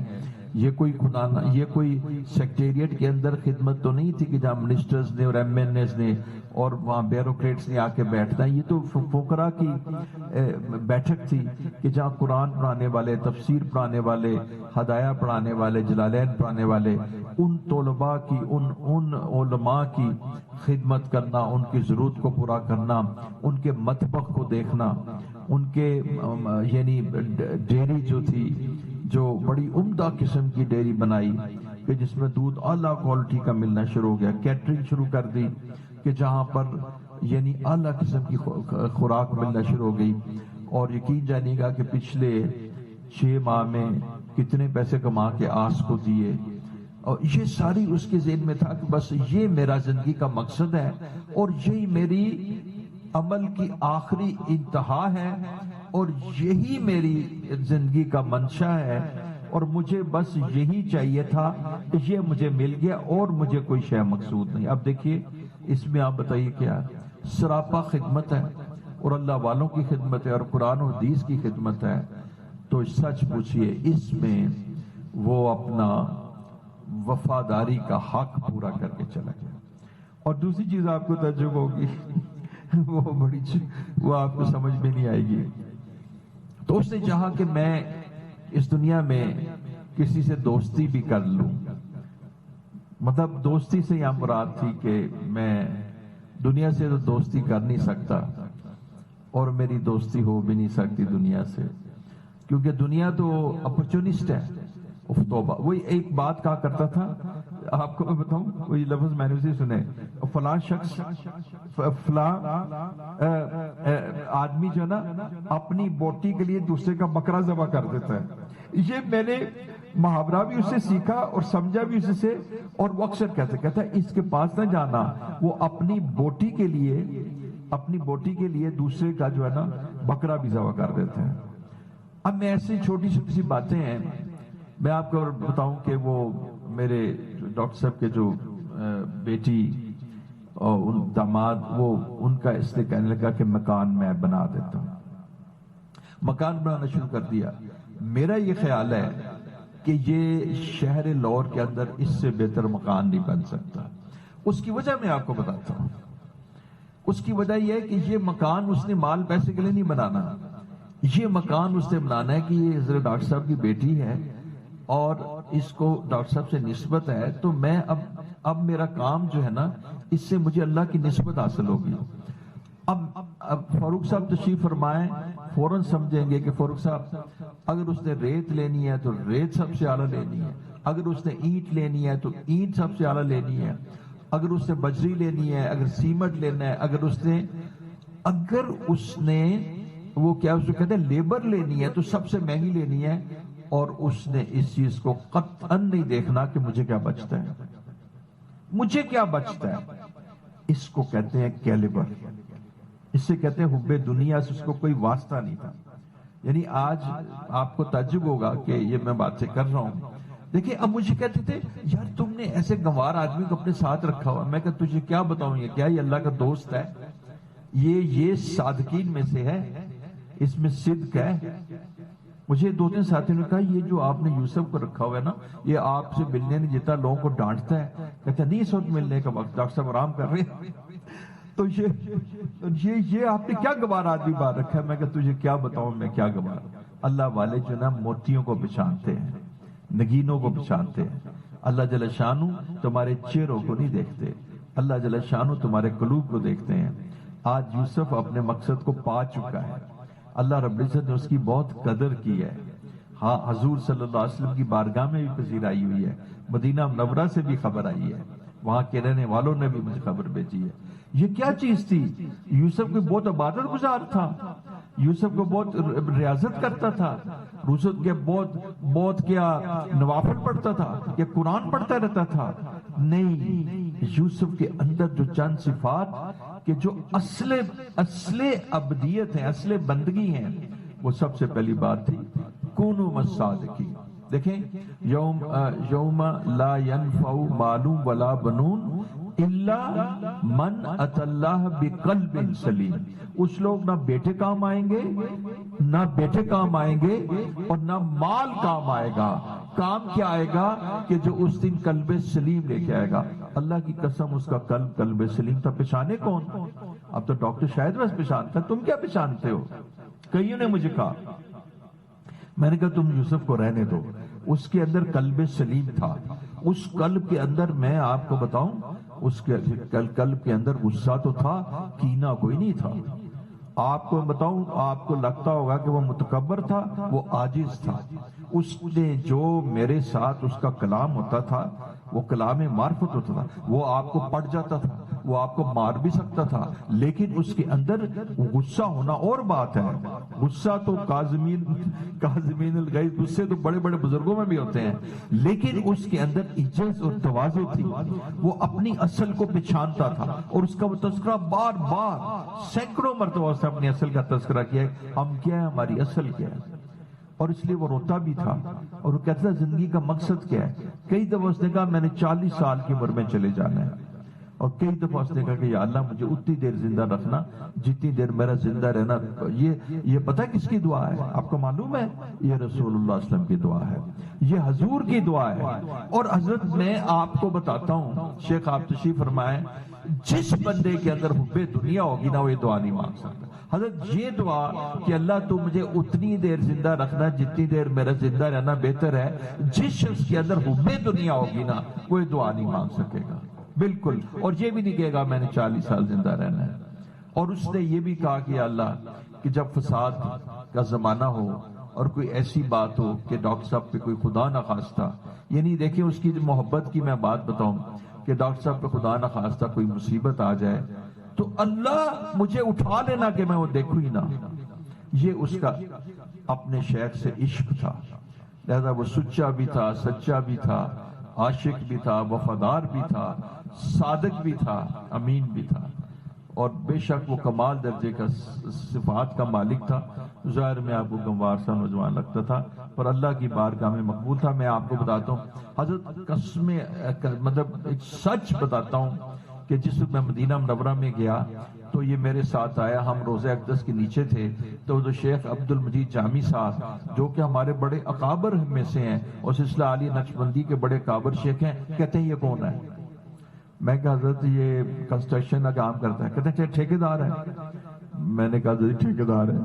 یہ کوئی خدا نہ، یہ کوئی سیکٹریٹ کے اندر خدمت تو نہیں تھی کہ جہاں منسٹرز نے اور ایم این ایز نے اور وہاں بیوروکریٹس نے آ کے بیٹھنا ہے۔ یہ تو فقراء کی بیٹھک تھی کہ جہاں قرآن پڑھانے والے، تفسیر پڑھانے والے، ہدایہ پڑھانے والے، جلالین پڑھانے والے، ان طلباء کی، ان علماء کی خدمت کرنا، ان کی ضرورت کو پورا کرنا، ان کے مطبخ کو دیکھنا، ان کے یعنی ڈیری جو تھی، جو بڑی عمدہ قسم کی ڈیری بنائی کہ جس میں دودھ اعلیٰ کوالٹی کا ملنا شروع ہو گیا۔ کیٹرنگ شروع کر دی کہ جہاں پر یعنی اعلیٰ قسم کی خوراک ملنا شروع ہو گئی۔ اور یقین جانیے گا کہ پچھلے 6 ماہ میں کتنے پیسے کما کے آس کو دیے، اور یہ ساری اس کے ذہن میں تھا کہ بس یہ میرا زندگی کا مقصد ہے، اور یہی میری عمل کی آخری انتہا ہے، اور یہی میری زندگی کا منشا ہے، اور مجھے بس یہی چاہیے تھا کہ یہ مجھے مل گیا، اور مجھے کوئی شے مقصود نہیں۔ اب دیکھیے اس میں آپ بتائیے کیا سراپا خدمت ہے، اور اللہ والوں کی خدمت ہے، اور قرآن و حدیث کی خدمت ہے، تو سچ پوچھئے اس میں وہ اپنا وفاداری کا حق پورا کر کے چلا گیا۔ اور دوسری چیز آپ کو تعجب ہوگی، وہ آپ کو سمجھ میں نہیں آئے گی۔ تو اس نے چاہا کہ میں اس دنیا میں کسی سے دوستی بھی کر لوں، مطلب دوستی سے یہاں مراد تھی کہ میں دنیا سے تو دوستی کر نہیں سکتا، اور میری دوستی ہو بھی نہیں سکتی دنیا سے، کیونکہ دنیا تو اپرچونسٹ ہے۔ توبہ، وہی ایک بات کہا کرتا تھا، آپ کو میں بتاؤں، وہی لفظ میں نے اسے سنے، فلاں شخص فلاں آدمی جو ہے نا اپنی بوٹی کے لیے دوسرے کا بکرا ذبح کر دیتا ہے۔ یہ میں نے محاورہ بھی اس سے سیکھا اور سمجھا بھی اس سے، اور وہ اکثر کہتا ہے اس کے پاس نہ جانا، وہ اپنی بوٹی کے لیے دوسرے کا جو ہے نا بکرا بھی ذبح کر دیتے ہیں۔ اب میں ایسی چھوٹی چھوٹی سی باتیں ہیں، میں آپ کو بتاؤں کہ وہ میرے ڈاکٹر صاحب کے جو بیٹی اور ان داماد، وہ ان کا اس لیے کہنے لگا کہ مکان میں بنا دیتا ہوں، مکان بنانا شروع کر دیا۔ میرا یہ خیال ہے کہ یہ شہر لاہور کے اندر اس سے بہتر مکان نہیں بن سکتا۔ اس کی وجہ میں آپ کو بتاتا ہوں۔ اس کی وجہ یہ ہے کہ یہ مکان اس نے مال پیسے کے لیے نہیں بنانا، یہ مکان اس نے بنانا ہے کہ یہ حضرت ڈاکٹر صاحب کی بیٹی ہے اور اس کو ڈاکٹر صاحب سے نسبت ہے، تو میں اب میرا کام جو ہے نا اس سے مجھے اللہ کی نسبت حاصل ہوگی۔ اب فاروق صاحب تشریف فرمائیں، فوراً سمجھیں گے کہ فاروق صاحب اگر اس نے ریت لینی ہے تو ریت سب سے اعلیٰ لینی ہے، اگر اس نے اینٹ لینی ہے تو اینٹ سب سے اعلیٰ لینی ہے، اگر اس نے بجری لینی ہے، اگر سیمنٹ لینا ہے، اگر اس نے وہ کیا اس کو کہتے ہیں لیبر لینی ہے تو سب سے مہنگی لینی ہے، اور اس نے اس چیز کو قطعاً نہیں دیکھنا کہ مجھے کیا بچتا ہے، مجھے کیا بچتا ہے۔ اس کو کہتے ہیں کیلیبر، اس سے کہتے ہیں حب دنیا سے اس کو کوئی واسطہ نہیں تھا۔ یعنی آج آپ کو تعجب ہوگا کہ یہ میں باتیں کر رہا ہوں، دیکھیں اب مجھے کہتے تھے یار تم نے ایسے گنوار آدمی کو اپنے ساتھ رکھا ہوا، میں کہتا تجھے کیا بتاؤں، یہ کیا یہ اللہ کا دوست ہے، یہ صادقین میں سے ہے، اس میں صدق ہے۔ مجھے 2-3 ساتھیوں نے کہا یہ جو آپ نے یوسف کو رکھا ہوا ہے نا، یہ آپ سے ملنے نہیں جتنا لوگوں کو ڈانٹتا ہے، کہتا نہیں اس وقت ملنے کا وقت، ڈاکٹر صاحب آرام کر رہے ہیں، تو یہ آپ نے کیا گوار آدمی بات رکھا ہے، میں کہ تجھے کیا بتاؤں میں کیا گوار۔ اللہ والے جو نا موتیوں کو پہچانتے ہیں، نگینوں کو پہچانتے ہیں۔ اللہ جل شانہ تمہارے چہروں کو نہیں دیکھتے، اللہ جل شانہ تمہارے قلوب کو دیکھتے ہیں۔ آج یوسف اپنے مقصد کو پا چکا ہے، اللہ رب العزت نے اس کی بہت قدر کی ہے۔ ہاں حضور صلی اللہ علیہ وسلم کی بارگاہ میں بھی پذیر آئی ہوئی ہے، مدینہ منورہ سے بھی خبر آئی ہے، وہاں کے رہنے والوں نے بھی مجھے خبر بھیجی ہے۔ یہ کیا چیز تھی؟ یوسف کو بہت عبادت گزار تھا، یوسف کو بہت ریاضت کرتا تھا، یوسف کے بہت کیا نوافل پڑھتا تھا، یا قرآن پڑھتا رہتا تھا؟ نہیں، یوسف کے اندر جو چند صفات کہ جو اصل عبدیت ہیں، اصل بندگی ہیں، وہ سب سے پہلی بات تھی کونوا مصادقین۔ دیکھیں یوم لا ينفع مال ولا بنون الا من اتى اللہ بقلب سلیم۔ اس لوگ نہ بیٹے کام آئیں گے، نہ بیٹے کام آئیں گے، اور نہ مال کام آئے گا۔ کام کیا آئے گا کہ جو اس دن قلب سلیم لے کے آئے گا۔ اللہ کی قسم اس کا قلب سلیم تھا، پہچانے کون؟ اب تو ڈاکٹر شاہد بس پہچانتا، تم کیا پہچانتے ہو؟ کئیوں نے مجھے کہا، میں نے کہا تم یوسف کو رہنے دو، اس کے اندر قلب سلیم تھا۔ اس قلب کے اندر میں آپ کو بتاؤں، اس کے قلب کے اندر غصہ تو تھا، کینہ کوئی نہیں تھا۔ آپ کو بتاؤں، آپ کو لگتا ہوگا کہ وہ متکبر تھا، وہ عاجز تھا۔ اس نے جو میرے ساتھ اس کا کلام ہوتا تھا، وہ کلام معرفت ہوتا تھا، وہ آپ کو پڑ جاتا تھا، وہ آپ کو مار بھی سکتا تھا، لیکن اس کے اندر غصہ ہونا اور بات ہے۔ غصہ تو کاظمین الغیظ، غصے تو بڑے بڑے بزرگوں میں بھی ہوتے ہیں، لیکن اس کے اندر عجز اور تواضع تھی۔ وہ اپنی اصل کو پہچانتا تھا، اور اس کا وہ تذکرہ بار بار سینکڑوں مرتبہ اس نے اپنی اصل کا تذکرہ کیا ہے، ہم کیا ہے، ہماری اصل کیا ہے۔ اور اس لیے وہ روتا بھی تھا، اور وہ کہتا تھا زندگی کا مقصد کیا ہے۔ کئی دفعہ اس نے کہا میں نے 40 سال کی عمر میں چلے جانا ہے، اور کئی دفعہ اس نے کہا کہ یا اللہ مجھے اتنی دیر زندہ رکھنا جتنی دیر میرا زندہ رہنا۔ یہ پتہ کس کی دعا ہے؟ آپ کو معلوم ہے؟ یہ رسول اللہ صلی اللہ علیہ وسلم کی دعا ہے، یہ حضور کی دعا ہے۔ اور حضرت میں آپ کو بتاتا ہوں، شیخ آپ تشریف فرمائیں، جس بندے کے اندر حب دنیا ہوگی نا، وہ یہ دعا نہیں مانگ سکتا۔ حضرت یہ دعا کہ اللہ تو مجھے اتنی دیر زندہ رکھنا جتنی دیر میرا زندہ رہنا بہتر ہے، جس شخص کے اندر حب دنیا ہوگی نا، وہ یہ دعا نہیں مانگ سکے گا بالکل، اور یہ بھی نہیں کہے گا میں نے 40 سال زندہ رہنا ہے۔ اور اس نے یہ بھی کہا کہ اللہ کہ جب فساد کا زمانہ ہو اور کوئی ایسی بات ہو کہ ڈاکٹر صاحب پہ کوئی خدا نخواستہ، یعنی دیکھیں اس کی محبت کی میں بات بتاؤں کہ ڈاکٹر صاحب پہ خدا نخواستہ کوئی مصیبت آ جائے تو اللہ مجھے اٹھا لینا کہ میں وہ دیکھوں ہی نہ. یہ اس کا اپنے شیخ سے عشق تھا، لہذا وہ سچا بھی تھا، سچا بھی تھا، عاشق بھی تھا، وفادار بھی تھا، صادق بھی تھا، امین بھی تھا، اور بے شک وہ کمال درجے کا صفات کا مالک تھا. ظاہر میں آپ کو گنوار سا نوجوان لگتا تھا پر اللہ کی بارگاہ میں مقبول تھا. میں آپ کو بتاتا ہوں حضرت قسم، مطلب ایک سچ بتاتا ہوں کہ جس وقت میں مدینہ منورہ میں گیا تو یہ میرے ساتھ آیا، ہم روضہ اقدس کے نیچے تھے تو شیخ عبد المجید جامی صاحب جو کہ ہمارے بڑے اکابر میں سے ہیں اور سلسلہ عالی نقشبندی کے بڑے اکابر شیخ ہیں، کہتے ہیں یہ کون ہے؟ میں کہا حضرت یہ کنسٹرکشن کا کام کرتا ہے. کہتے ہیں ٹھیکیدار ہے. میں نے کہا حضرت ٹھیکیدار ہے.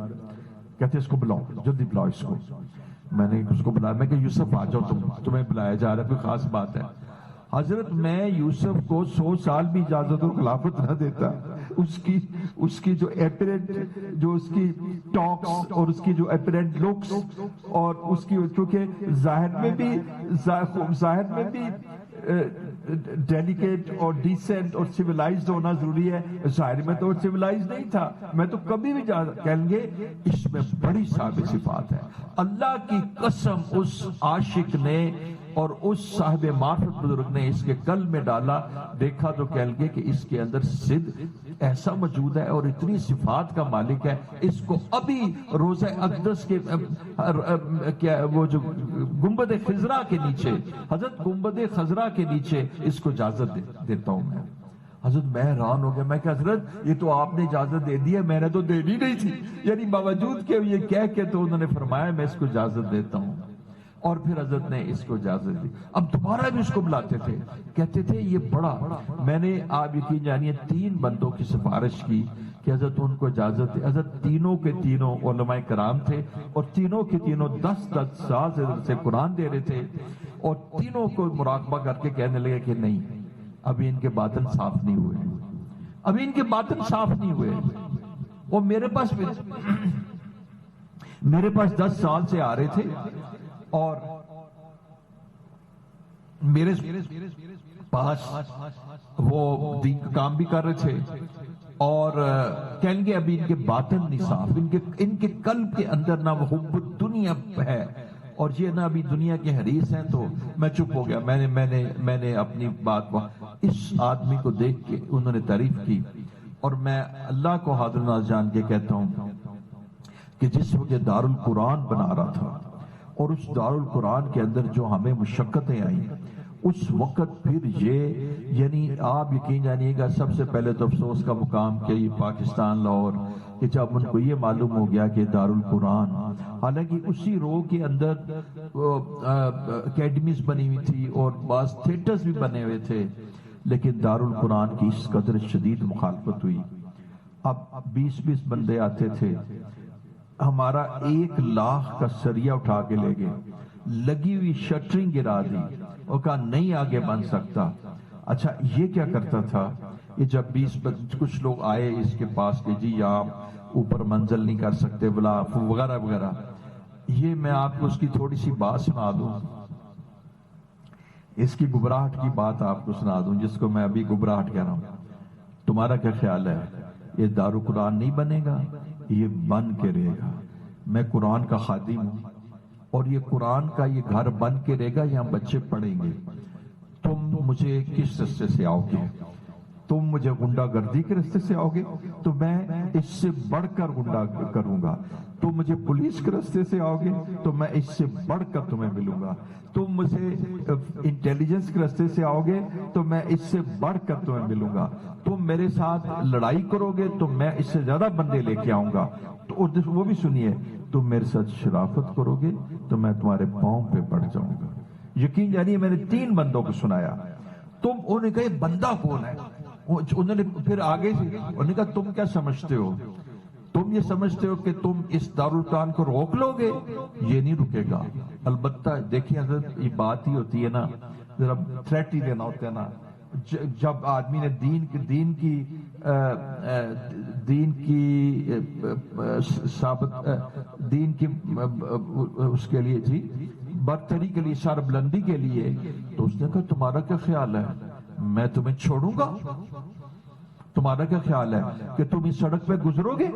کہتے ہیں اس کو بلاؤ، جلدی بلاؤ اس کو. میں نے اس کو بلایا، میں کہ یوسف آ جاؤ، تمہیں بلایا جا رہا ہے، کوئی خاص بات ہے. حضرت میں یوسف کو 100 سال بھی اجازت اور خلافت نہ دیتا. اس کی جو اپیرنٹ، جو اس کی ٹاکس اور اس کی جو اپیرنٹ لکس اور اس کی چونکہ ظاہر میں بھی ڈیلیکیٹ اور ڈیسنٹ اور سیولائزڈ ہونا ضروری ہے، ظاہر میں تو سیولائز نہیں تھا. میں تو کبھی بھی کہیں گے اس میں بڑی ثابت صفات ہے. اللہ کی قسم اس عاشق نے اور اس صاحب معرفت بزرگ نے اس کے قلب میں ڈالا، دیکھا تو کہیں گے کہ اس کے اندر صدق ایسا موجود ہے اور اتنی صفات کا مالک ہے. اس کو ابھی روضہ اقدس کے وہ جو گنبد خضرا کے نیچے، حضرت گنبد خضرا کے نیچے اس کو اجازت دیتا ہوں میں. حضرت میں حیران ہو گیا. میں کہ حضرت یہ تو آپ نے اجازت دے دی ہے، میں نے تو دینی نہیں تھی. یعنی باوجود کہ یہ کہہ کے تو انہوں نے فرمایا میں اس کو اجازت دیتا ہوں. اور پھر حضرت نے اس کو اجازت دی. اب دوبارہ بھی اس کو بلاتے تھے، کہتے تھے یہ بڑا. میں نے آپ یقین جانیے 3 بندوں کی سفارش کی کہ حضرت ان کو اجازت دے. حضرت تینوں کے تینوں علماء کرام تھے اور تینوں کے تینوں 10 سال سے قرآن دے رہے تھے اور تینوں کو مراقبہ کر کے کہنے لگے کہ نہیں، ابھی ان کے باطن صاف نہیں ہوئے، ابھی ان کے باطن صاف نہیں ہوئے. وہ میرے پاس 10 سال سے آ رہے تھے اور میرے پاس وہ دین کا کام بھی کر رہے تھے اور کہیں گے ابھی ان کے باطن نہیں صاف، ان کے قلب کے اندر نہ وہ حب دنیا ہے اور یہ نہ ابھی دنیا کے حریص ہیں. تو میں چپ ہو گیا. میں نے اپنی بات اس آدمی کو دیکھ کے انہوں نے تعریف کی اور میں اللہ کو حاضر ناظر جان کے کہتا ہوں کہ جس وقت دارالقرآن بنا رہا تھا اور اس دارالقرآن کے اندر جو ہمیں مشقتیں آئیں اس وقت پھر یہ یعنی آپ یقین جانیے گا سب سے پہلے تو افسوس کا مقام کہ یہ پاکستان لاہور کہ جب ان کو یہ معلوم ہو گیا کہ دارالقرآن، حالانکہ اسی رو کے اندر اکیڈمیز بنی ہوئی تھی اور بعض تھیٹرز بھی بنے ہوئے تھے، لیکن دارالقرآن کی اس قدر شدید مخالفت ہوئی. اب 20 بندے آتے تھے، ہمارا 1 لاکھ کا سریہ اٹھا کے لے گئے، لگی ہوئی شٹرنگ گرا دی اور کہا نہیں آگے بن سکتا. اچھا یہ کیا کرتا تھا؟ یہ جب کچھ لوگ آئے اس کے پاس کہ جی آپ اوپر منزل نہیں کر سکتے بلا وغیرہ وغیرہ، یہ میں آپ کو اس کی تھوڑی سی بات سنا دوں، اس کی گھبراہٹ کی بات آپ کو سنا دوں جس کو میں ابھی گھبراہٹ کہہ رہا ہوں. تمہارا کیا خیال ہے؟ یہ دارالقرآن نہیں بنے گا، یہ بن کے رہے گا. میں قرآن کا خادم ہوں اور یہ قرآن کا یہ گھر بن کے رہے گا، یہاں بچے پڑھیں گے. تم مجھے کس رستے سے آؤ گے؟ تم مجھے غنڈہ گردی کے رستے سے آؤ گے تو میں اس سے بڑھ کر غنڈہ کروں گا. تم مجھے پولیس کے رستے سے آؤ گے تو میں اس سے بڑھ کر تمہیں ملوں گا. تم مجھے انٹیلیجنس کے رستے سے آؤ گے تو میں اس سے بڑھ کر تمہیں ملوں گا. تم میرے ساتھ لڑائی کرو گے تو میں اس سے زیادہ بندے لے کے آؤں گا. تو وہ بھی سنیے، تم میرے ساتھ شرافت کرو گے تو میں تمہارے پاؤں پہ پڑ جاؤں گا. یقین جانیے میں نے 3 بندوں کو سنایا. انہوں نے کہا بندہ کون ہے؟ انہوں نے پھر آگے سے انہوں نے کہا تم کیا سمجھتے ہو؟ تم یہ سمجھتے ہو کہ تم اس دارالقرآن کو روک لو گے؟ یہ نہیں رکے گا. البتہ دیکھیں حضرت یہ بات ہی ہوتی ہے نا، ذرا تھریٹ ہی دینا ہوتا ہے نا. جب آدمی نے دین کی ثابت دین کی اس کے لیے جی برتری کے لیے، سر بلندی کے لیے، تو اس نے کہا تمہارا کیا خیال ہے میں تمہیں چھوڑوں گا؟ تمہارا کیا خیال ہے کہ تم اس سڑک پہ گزرو گے؟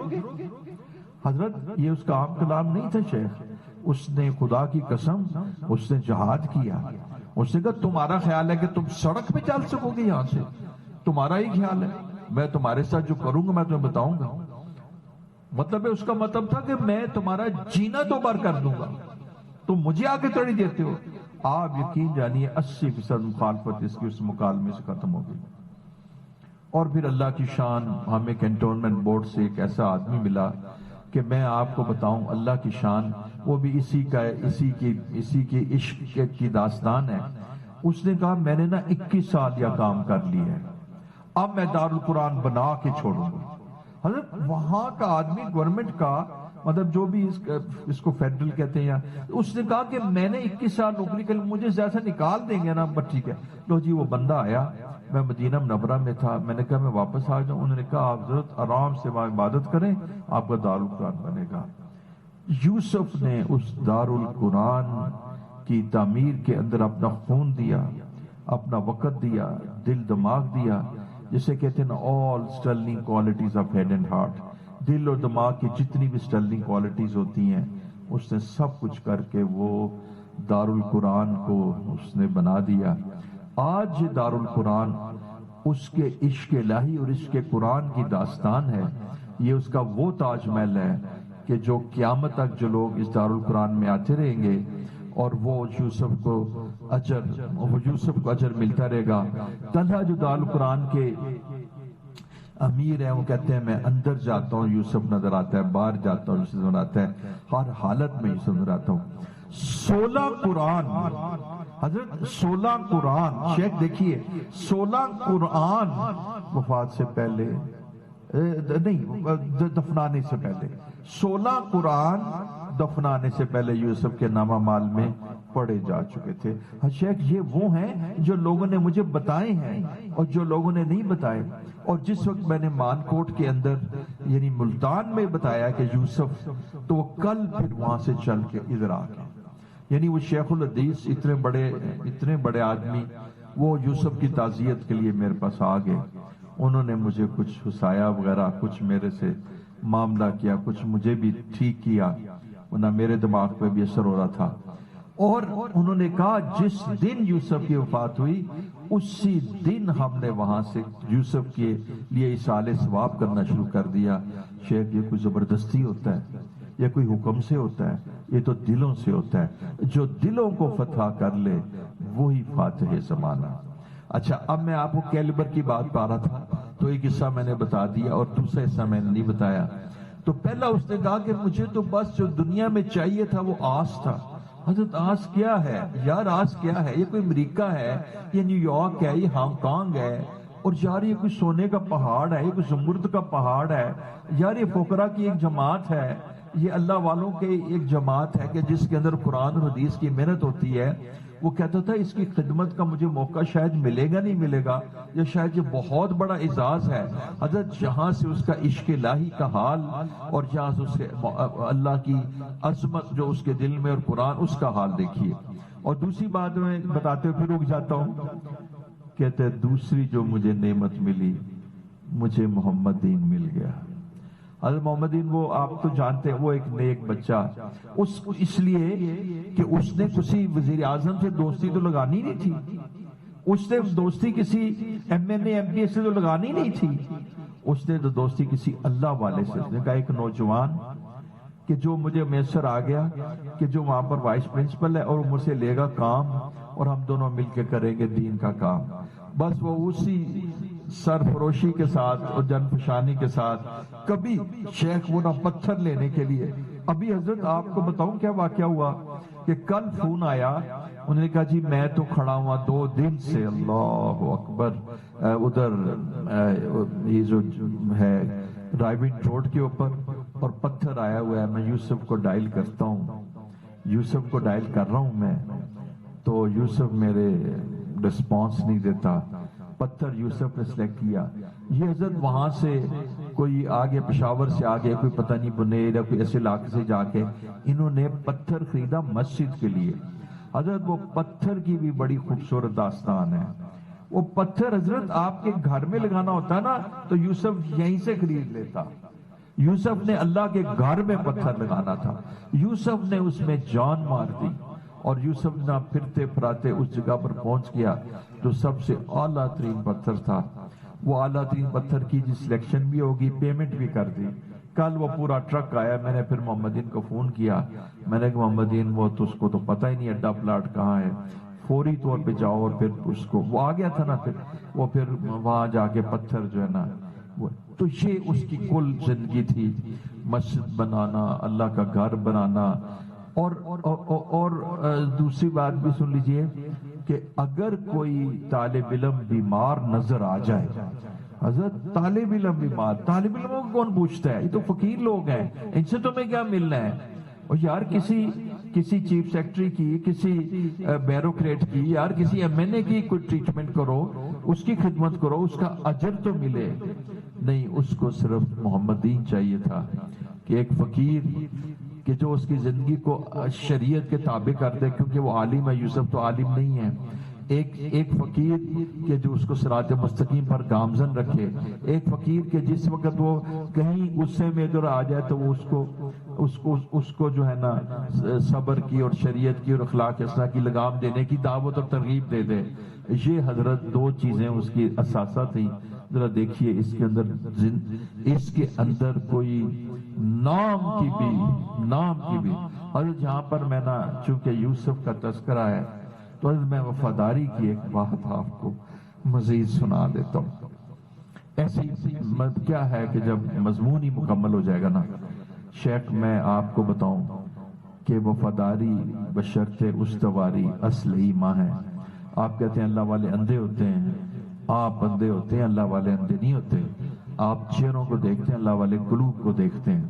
حضرت یہ اس کا عام کلام نہیں تھا شیخ، اس نے خدا کی قسم اس نے جہاد کیا. اس نے کہا تمہارا خیال ہے کہ تم سڑک پہ چل سکو گے یہاں سے؟ تمہارا ہی خیال ہے، میں تمہارے ساتھ جو کروں گا میں تمہیں بتاؤں گا. مطلب ہے اس کا مطلب تھا کہ میں تمہارا جینا تو بار کر دوں گا، تم مجھے آ کے تڑی دیتے ہو. آپ یقین جانیے 80% مخالفت اس کی اس مکالمے سے ختم ہو گئی. اور پھر اللہ کی شان، ہمیں کنٹونمنٹ بورڈ سے ایک ایسا آدمی ملا کہ میں آپ کو بتاؤں اللہ کی شان، وہ بھی اسی کی عشق کی داستان ہے. اس نے کہا میں نے نا 21 سال یہ کام کر لی ہے، اب میں دارالقرآن بنا کے چھوڑوں گا. حضرت وہاں کا آدمی گورنمنٹ کا مطلب جو بھی اس کو فیڈرل کہتے ہیں، اس نے کہا کہ میں نے 21 سال نوکری کر لی، مجھے جیسا نکال دیں گے نا بس ٹھیک ہے. لو جی وہ بندہ آیا، میں مدینہ منورہ میں تھا، میں نے کہا میں واپس آ جاؤں. انہوں نے کہا آپ ضرورت آرام سے وہاں عبادت کریں، آپ کا دارالقرآن بنے گا. یوسف نے اس دارالقرآن کی تعمیر کے اندر اپنا خون دیا، اپنا وقت دیا، دل دماغ دیا، جسے کہتے ہیں نا all sterling qualities of head and heart. دل اور دماغ کی جتنی بھی اسٹرلنگ کوالٹیز ہوتی ہیں اس نے سب کچھ کر کے وہ دارالقرآن کو اس نے بنا دیا. آج یہ دارالقرآن اس کے عشق الہی اور عشق قرآن کی داستان ہے. یہ اس کا وہ تاج محل ہے کہ جو قیامت تک جو لوگ اس دارالقرآن میں آتے رہیں گے اور وہ یوسف کو اجر ملتا رہے گا. طلحہ جو دارالقرآن کے امیر ہیں وہ کہتے ہیں میں اندر جاتا ہوں یوسف نظر آتا ہے، باہر جاتا ہوں یوسف نظر آتا ہے، ہر حالت میں یوسف نظر آتا ہوں. 16 قرآن حضرت، 16 قرآن شیخ دیکھیے، 16 قرآن وفات سے پہلے نہیں دفنانے سے پہلے، 16 قرآن دفنانے سے پہلے یوسف کے نامہ مال میں پڑھے جا چکے تھے. شیخ یہ وہ ہیں جو لوگوں نے مجھے بتائے ہیں اور جو لوگوں نے نہیں بتائے. اور جس وقت میں نے مان کوٹ کے اندر یعنی ملتان میں بتایا کہ یوسف، تو وہ کل پھر وہاں سے چل کے ادھر آ گئے. یعنی وہ شیخ الحدیث اتنے بڑے آدمی وہ یوسف کی تعزیت کے لیے میرے پاس آ گئے. انہوں نے مجھے کچھ حسایا وغیرہ، کچھ میرے سے معاملہ کیا، کچھ مجھے بھی ٹھیک کیا، ورنہ میرے دماغ پہ بھی اثر ہو رہا تھا. اور انہوں نے کہا جس دن یوسف کی وفات ہوئی اسی دن ہم نے وہاں سے یوسف کے لیے اصالہ ثواب کرنا شروع کر دیا. شیخ یہ کوئی زبردستی ہوتا ہے، یہ کوئی حکم سے ہوتا ہے، یہ تو دلوں سے ہوتا ہے. جو دلوں کو فتح کر لے وہی فاتح زمانہ. اچھا اب میں آپ کو کیلیبر کی بات پا رہا تھا، تو ایک حصہ میں نے بتا دیا اور دوسرا حصہ میں نے نہیں بتایا. تو پہلا اس نے کہا کہ مجھے تو بس جو دنیا میں چاہیے تھا وہ آس تھا. حضرت آس کیا ہے یار؟ آس کیا ہے؟ یہ کوئی امریکہ ہے، یہ نیو یارک ہے، یہ ہانگ کانگ ہے، اور یار یہ کوئی سونے کا پہاڑ ہے، یہ کوئی زمرد کا پہاڑ ہے، یار یہ فقراء کی ایک جماعت ہے، یہ اللہ والوں کے ایک جماعت ہے کہ جس کے اندر قرآن اور حدیث کی محنت ہوتی ہے. وہ کہتا تھا اس کی خدمت کا مجھے موقع شاید ملے گا نہیں ملے گا، یا شاید یہ بہت بڑا اعزاز ہے. حضرت جہاں سے اس کا عشق الہی کا حال اور جہاں سے اس کے اللہ کی عظمت جو اس کے دل میں اور قرآن اس کا حال دیکھیے. اور دوسری بات میں بتاتے ہوئے پھر رک جاتا ہوں. کہتے ہیں دوسری جو مجھے نعمت ملی، مجھے محمد دین مل گیا. حضرت محمد دین وہ آپ تو جانتے ہیں وہ ایک نیک بچہ، اس لیے کہ اس نے کسی وزیر اعظم سے دوستی تو لگانی نہیں تھی، اس نے دوستی کسی M N A M P سے تو لگانی نہیں تھی، اس نے تو دوستی کسی اللہ والے سے. اس نے کہا ایک نوجوان کہ جو مجھے میسر آ گیا کہ جو وہاں پر وائس پرنسپل ہے اور وہ مجھ سے لے گا کام اور ہم دونوں مل کے کریں گے دین کا کام. بس وہ اسی سرفروشی کے ساتھ اور جن فشانی کے ساتھ کبھی شیخ وہ نہ پتھر لینے کے لیے. ابھی حضرت آپ کو بتاؤں کیا واقعہ ہوا کہ کل فون آیا، انہوں نے کہا جی میں تو کھڑا ہوا 2 دن سے، اللہ اکبر، ادھر یہ جو ہے رائیونٹ روڈ کے اوپر، اور پتھر آیا ہوا ہے. میں یوسف کو ڈائل کرتا ہوں، یوسف کو ڈائل کر رہا ہوں میں، تو یوسف میرے رسپانس نہیں دیتا. پتھر یوسف نے سلیکٹ کیا. یہ حضرت وہاں سے کوئی آگے پشاور سے آگے کوئی پتہ نہیں بنیر یا کوئی ایسے علاقے سے جا کے انہوں نے پتھر خریدا مسجد کے لیے. حضرت وہ پتھر کی بھی بڑی خوبصورت داستان ہے. وہ پتھر حضرت آپ کے گھر میں لگانا ہوتا نا تو یوسف یہیں سے خرید لیتا. یوسف نے اللہ کے گھر میں پتھر لگانا تھا. یوسف نے اس میں جان مار دی اور یوسف نہ پھرتے پھراتے اس جگہ پر پہنچ گیا جو سب سے اعلیٰ ترین پتھر تھا. وہ اعلیٰ ترین پتھر کی جی سلیکشن بھی ہوگی، پیمنٹ بھی کر دی. کل وہ پورا ٹرک آیا. میں نے پھر محمدین کو فون کیا. میں نے کہا محمدین وہ تو اس کو تو پتہ ہی نہیں اڈا پلاٹ کہاں ہے، فوری طور پہ جاؤ. اور پھر اس کو وہ آ گیا تھا نا، پھر وہاں جا کے پتھر جو ہے نا تو یہ اس کی کل زندگی تھی. مسجد بنانا، اللہ کا گھر بنانا. اور دوسری بات بھی سن لیجئے کہ اگر کوئی طالب علم بیمار نظر آ جائے، حضرت طالب علم بیمار، طالب علموں کو کون پوچھتا ہے؟ یہ تو فقیر لوگ ہیں، ان سے تمہیں کیا ملنا ہے؟ اور یار کسی چیف سیکرٹری کی، کسی بیوروکریٹ کی، یار کسی ایم این اے کی کوئی ٹریٹمنٹ کرو، اس کی خدمت کرو، اس کا اجر تو ملے. نہیں، اس کو صرف محمد دین چاہیے تھا کہ ایک فقیر کہ جو اس کی زندگی کو شریعت کے تابع کر دے، کیونکہ وہ عالم ہے. یوسف تو عالم نہیں ہے. ایک فقیر کہ جو اس کو صراط مستقیم پر گامزن رکھے. ایک فقیر کہ جس وقت وہ کہیں غصے میں ادھر آ جائے تو وہ اس کو جو ہے نا صبر کی اور شریعت کی اور اخلاق حسنہ کی لگام دینے کی دعوت اور ترغیب دے دے. یہ حضرت دو چیزیں اس کی اساسہ تھیں. ذرا دیکھیے اس کے اندر کوئی نام کی بھی اور جہاں پر میں نا چونکہ یوسف کا تذکرہ ہے تو میں وفاداری کی ایک بات آپ کو مزید سنا دیتا ہوں. ایسی کیا ہے کہ جب مضمون ہی مکمل ہو جائے گا نا شیخ، میں آپ کو بتاؤں کہ وفاداری بشرط استواری اصل ایمان ہے. آپ کہتے ہیں اللہ والے اندھے ہوتے ہیں، آپ اندھے ہوتے ہیں، اللہ والے اندھے نہیں ہوتے. آپ چہروں کو دیکھتے ہیں، اللہ والے قلوب کو دیکھتے ہیں.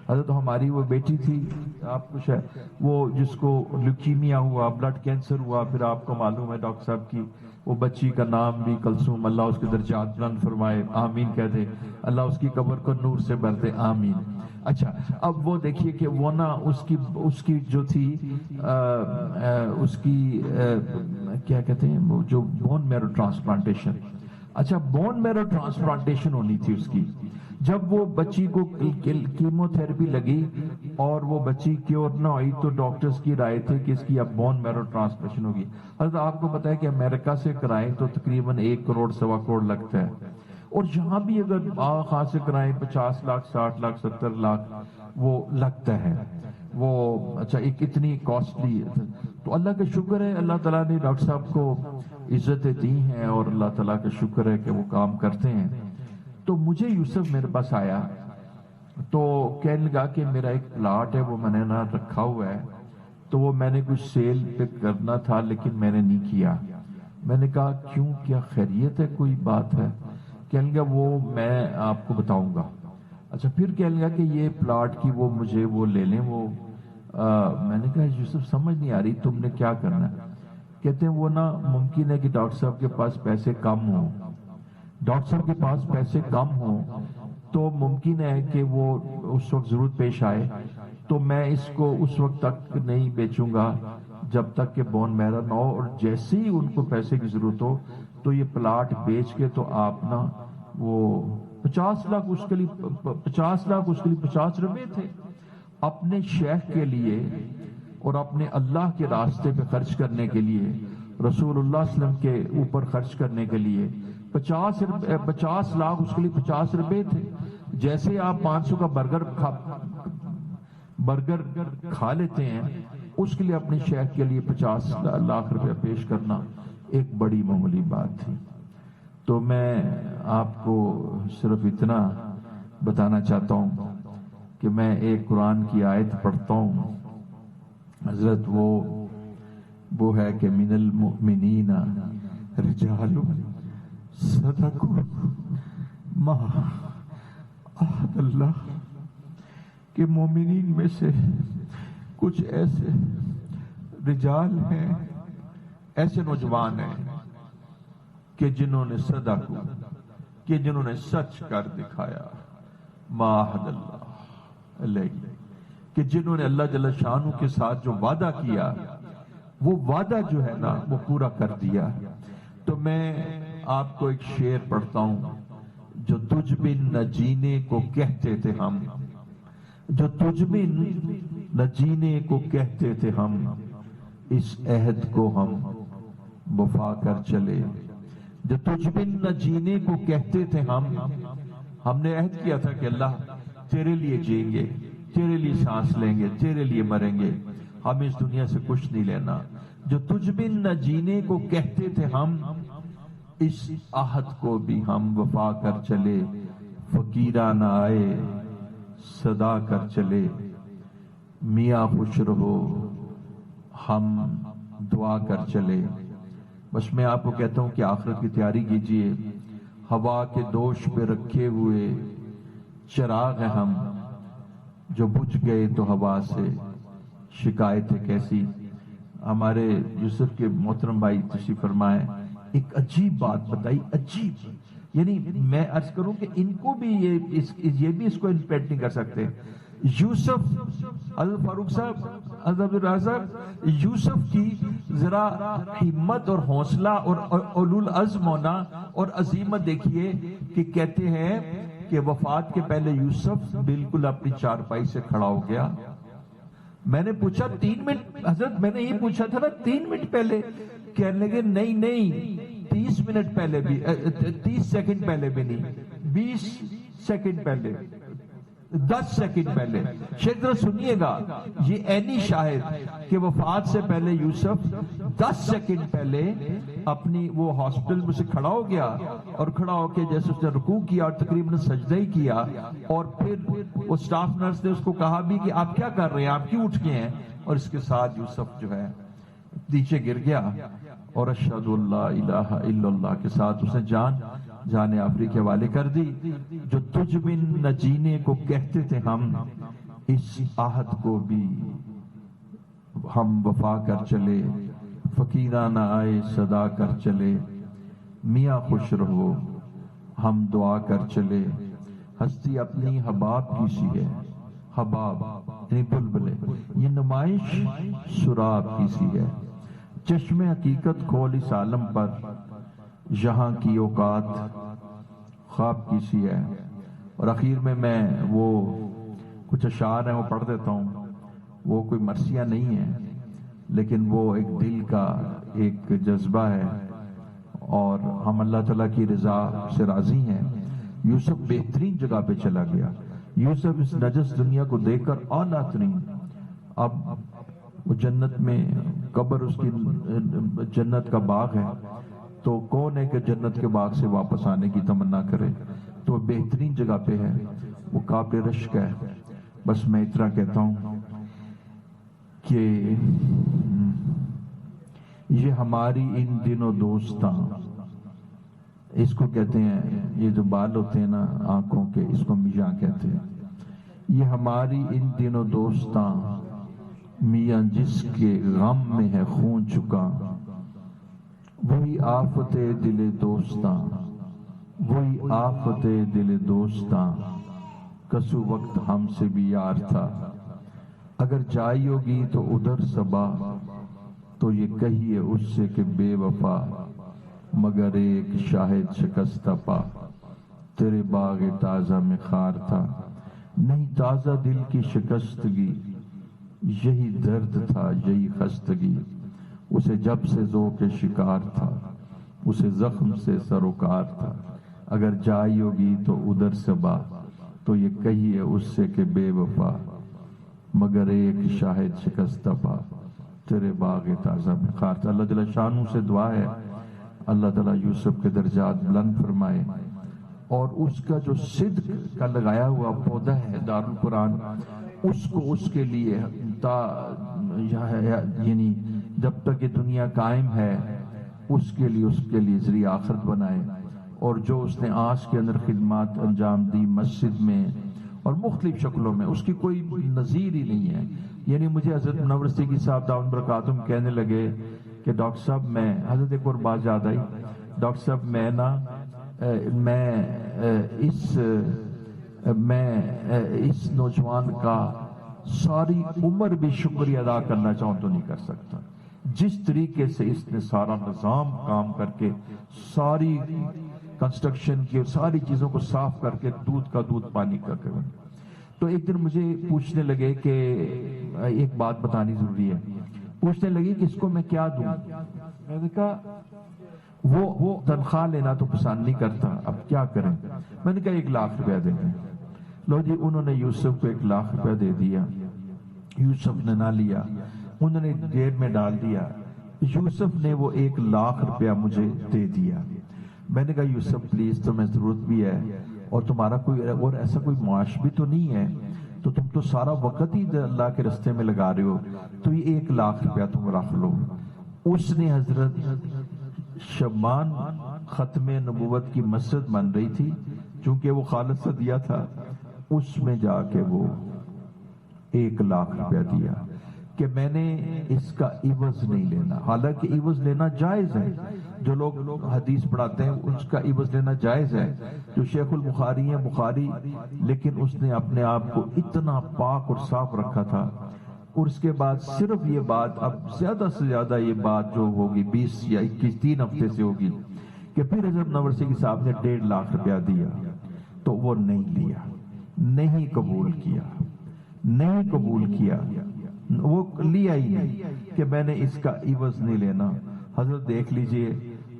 حضرت ہماری وہ بیٹی تھی، آپ کچھ ہے وہ جس کو لیوکیمیا ہوا، بلڈ کینسر ہوا، پھر آپ کو معلوم ہے ڈاکٹر صاحب کی وہ بچی کا نام بھی کلثوم، اللہ اس کے درجات بلند فرمائے، آمین کہہ دے، اللہ اس کی قبر کو نور سے بھر دے، آمین. اچھا، اب وہ دیکھیے کہ وہ نا اس کی جو تھی اس کی کیا کہتے ہیں وہ جو بون میرو ٹرانسپلانٹیشن. اچھا، بون میرو ٹرانسپلانٹیشن ہونی تھی اس کی. جب وہ بچی کو کیمو تھراپی لگی اور وہ بچی کیور نہ ہوئی تو ڈاکٹرز کی رائے تھی کہ اس کی اب بون میرو ٹرانسپلانٹیشن ہوگی. حضرت آپ کو پتا ہے کہ امریکہ سے کرائیں تو تقریباً 1 کروڑ سوا کروڑ لگتا ہے، اور یہاں بھی اگر خاں سے کرائیں 50 لاکھ 60 لاکھ 70 لاکھ وہ لگتا ہے. وہ اچھا ایک اتنی کاسٹلی. تو اللہ کا شکر ہے، اللہ تعالیٰ نے ڈاکٹر صاحب کو عزتیں دی ہیں اور اللہ تعالیٰ کا شکر ہے کہ وہ کام کرتے ہیں. تو مجھے یوسف میرے پاس آیا تو کہنے لگا کہ میرا ایک پلاٹ ہے وہ میں نے نہ رکھا ہوا ہے، تو وہ میں نے کچھ سیل پہ کرنا تھا لیکن میں نے نہیں کیا. میں نے کہا کیوں، کیا خیریت ہے، کوئی بات ہے؟ کہنے لگا وہ میں آپ کو بتاؤں گا. اچھا، پھر کہنے لگا کہ یہ پلاٹ کی وہ مجھے وہ لے لیں. وہ میں نے کہا یوسف سمجھ نہیں آ رہی تم نے کیا کرنا ہے. کہتے ہیں وہ نا ممکن ہے کہ ڈاکٹر صاحب کے پاس پیسے کم ہوں، ڈاکٹر صاحب کے پاس پیسے کم ہوں تو ممکن ہے کہ وہ اس وقت ضرورت پیش آئے، تو میں اس کو اس وقت تک نہیں بیچوں گا جب تک کہ بون میرو نہ ہو، اور جیسے ہی ان کو پیسے کی ضرورت ہو تو یہ پلاٹ بیچ کے تو آپ نا وہ 50 لاکھ اس کے لیے 50 روپے تھے اپنے شیخ کے لیے اور اپنے اللہ کے راستے پہ خرچ کرنے کے لیے، رسول اللہ صلی اللہ علیہ وسلم کے اوپر خرچ کرنے کے لیے 50 لاکھ اس کے لیے 50 روپے تھے. جیسے آپ 500 کا برگر کھا لیتے ہیں، اس کے لیے اپنے شیخ کے لیے 50 لاکھ روپے پیش کرنا ایک بڑی معمولی بات تھی. تو میں آپ کو صرف اتنا بتانا چاہتا ہوں کہ میں ایک قرآن کی آیت پڑھتا ہوں حضرت، وہ ہے کہ من المؤمنین رجال صدقوا ما عہد اللہ، کہ مومنین میں سے کچھ ایسے رجال ہیں، ایسے نوجوان ہیں کہ جنہوں نے صدقوا، کہ جنہوں نے سچ کر دکھایا. معاہد اللہ علیہ، کہ جنہوں نے اللہ جل شانہ کے ساتھ جو وعدہ کیا وہ وعدہ جو ہے نا وہ پورا کر دیا۔ تو میں آپ کو ایک شعر پڑھتا ہوں، جو تجھ بن نہ جینے کو کہتے تھے ہم، جو تجھ بن نہ جینے کو کہتے تھے ہم، اس عہد کو ہم وفا کر چلے۔ جو تجھ بن نہ جینے کو کہتے تھے ہم نے عہد کیا تھا کہ اللہ تیرے لیے جئیں گے، تیرے لیے سانس لیں گے، تیرے لیے مریں گے، ہم اس دنیا سے کچھ نہیں لینا۔ جو تجھ بن نہ جینے کو کہتے تھے ہم، اس عہد کو بھی ہم وفا کر چلے۔ فقیرانہ آئے صدا کر چلے، میاں خوش رہو ہم دعا کر چلے۔ بس میں آپ کو کہتا ہوں کہ آخرت کی تیاری کیجئے۔ ہوا کے دوش پہ رکھے ہوئے چراغ ہیں ہم، جو بجھ گئے تو ہوا سے شکایتیں کیسی۔ ہمارے یوسف کے محترم بھائی تشریف فرمائیں، ایک عجیب بات بتائی، عجیب، یعنی میں عرض کروں کہ ان کو بھی یہ بھی اس کو انٹرپریٹ نہیں کر سکتے۔ یوسف الفاروق صاحب، عبد الرازق، یوسف کی ذرا ہمت اور حوصلہ اور اولو العزم ہونا اور عزیمت دیکھیے کہ کہتے ہیں کہ وفات کے پہلے یوسف بالکل اپنی چارپائی سے کھڑا ہو گیا۔ میں نے پوچھا 3 منٹ حضرت، میں نے یہ پوچھا تھا نا 3 منٹ پہلے، کہنے لگے نہیں 30 منٹ پہلے بھی، 30 سیکنڈ پہلے بھی نہیں، 20 سیکنڈ پہلے، 10 سیکنڈ پہلے۔ شیخ ذرا سنیے گا، یہ عینی شاہد کہ وفات سے پہلے یوسف 10 سیکنڈ پہلے اپنی وہ ہاسپٹل میں سے کھڑا ہو گیا، اور کھڑا ہو کے جیسے اس نے رکوع کیا اور تقریباً سجدہ ہی کیا، اور پھر وہ سٹاف نرس نے اس کو کہا بھی کہ آپ کیا کر رہے ہیں، آپ کیوں اٹھ گئے ہیں، اور اس کے ساتھ یوسف جو ہے نیچے گر گیا، اور اشہد اللہ الہ الا اللہ کے ساتھ اس نے جان آفری کے حوالے کر دی۔ جو تجھ بن نہ جینے کو کہتے تھے ہم، اس عہد کو بھی ہم وفا کر چلے۔ فقیرانہ آئے صدا کر چلے، میاں خوش رہو ہم دعا کر چلے۔ ہستی اپنی حباب کی سی ہے، حباب یعنی بلبلے، یہ نمائش سراب کی سی ہے۔ چشم حقیقت کھول اس عالم پر، یہاں کی اوقات خواب کی سی ہے۔ اور اخیر میں وہ کچھ اشعار ہیں وہ پڑھ دیتا ہوں، وہ کوئی مرثیہ نہیں ہے لیکن وہ ایک دل کا ایک جذبہ ہے، اور ہم اللہ تعالیٰ کی رضا سے راضی ہیں۔ یوسف بہترین جگہ پہ چلا گیا، یوسف اس نجس دنیا کو دیکھ کر اعلیٰ ترین، اب وہ جنت میں قبر اس کی جنت کا باغ ہے، تو کون ہے کہ جنت کے باغ سے واپس آنے کی تمنا کرے، تو بہترین جگہ پہ ہے، وہ قابل رشک ہے۔ بس میں اتنا کہتا ہوں کہ یہ ہماری ان دنوں دوستاں، اس کو کہتے ہیں، یہ جو بال ہوتے ہیں نا آنکھوں کے، اس کو میاں کہتے ہیں، یہ ہماری ان دنوں دوستاں، میاں جس کے غم میں ہے خون چکا، وہی آفت دل دوستاں، وہی آفت دل دوستاں، کسو وقت ہم سے بھی یار تھا، اگر جائی ہوگی تو ادھر صبا، تو یہ کہیے اس سے کہ بے وفا، مگر ایک شاہد شکستہ پا، تیرے باغ تازہ میں خار تھا، نہیں تازہ دل کی شکستگی، یہی درد تھا یہی خستگی، اسے جب سے ذوق شکار تھا، اسے زخم سے سروکار تھا، اگر جائی ہوگی تو ادھر صبا، تو یہ کہیے اس سے کہ بے وفا، مگر ایک شاہد شکستہ پا، تیرے باغ تازہ میں خار تھا۔ اللہ جل شانہ سے دعا ہے اللہ تعالیٰ یوسف کے درجات بلند فرمائے، اور اس کا جو صدق کا لگایا ہوا پودا ہے دارالقرآن، اس کو اس کے لیے یعنی جب تک یہ دنیا قائم ہے اس کے لیے ذریعہ آخرت بنائے، اور جو اس نے آج کے اندر خدمات انجام دی مسجد میں اور مختلف شکلوں میں، اس کی کوئی نظیر ہی نہیں ہے۔ یعنی مجھے حضرت منور صدیقی صاحب دامت برکاتہم کہنے لگے کہ ڈاکٹر صاحب میں، حضرت ایک اور بات یاد آئی، ڈاکٹر صاحب میں اس میں اس نوجوان کا ساری عمر بھی شکریہ ادا کرنا چاہوں تو نہیں کر سکتا. جس طریقے سے اس نے سارا نظام کام کر کے ساری کنسٹرکشن کی اور ساری چیزوں کو صاف کر کے دودھ کا دودھ پانی کا کر. تو ایک دن مجھے پوچھنے لگے کہ ایک بات بتانی ضروری ہے. پوچھنے لگی کہ اس کو میں کیا دوں. میں نے کہا وہ تنخواہ لینا تو پسند نہیں کرتا, اب کیا کریں. میں نے کہا 1 لاکھ روپیہ دے دیں. لو جی, انہوں نے یوسف کو 1 لاکھ روپیہ دے دیا. یوسف نے نہ لیا, انہوں نے جیب میں ڈال دیا. یوسف نے وہ 1 لاکھ روپیہ مجھے دے دیا. میں نے کہا یوسف پلیز, تمہیں ضرورت بھی ہے اور تمہارا کوئی اور ایسا کوئی معاش بھی تو نہیں ہے, تو تم تو سارا وقت ہی اللہ کے رستے میں لگا رہے ہو, تو یہ 1 لاکھ روپیہ تم رکھ لو. اس نے حضرت شبان ختم نبوت کی مسجد بن رہی تھی, چونکہ وہ خالد سے دیا تھا, اس میں جا کے وہ 1 لاکھ روپیہ دیا کہ میں نے اس کا عوض نہیں لینا. حالانکہ عوض لینا جائز ہے, جو لوگ حدیث پڑھاتے ہیں اس کا عوض لینا جائز ہے. جو شیخ البخاری ہیں بخاری, لیکن اس نے اپنے آپ کو اتنا پاک اور صاف رکھا تھا. اور اس کے بعد صرف یہ بات, اب زیادہ سے زیادہ یہ بات جو ہوگی 20 یا 21 3 ہفتے سے ہوگی, کہ پھر حضرت نورسی صاحب نے 1.5 لاکھ روپیہ دیا, تو وہ نہیں لیا, نہیں قبول کیا, نہیں قبول کیا, وہ لیا ہی نہیں کہ میں نے اس کا عوض نہیں لینا. حضرت دیکھ لیجئے,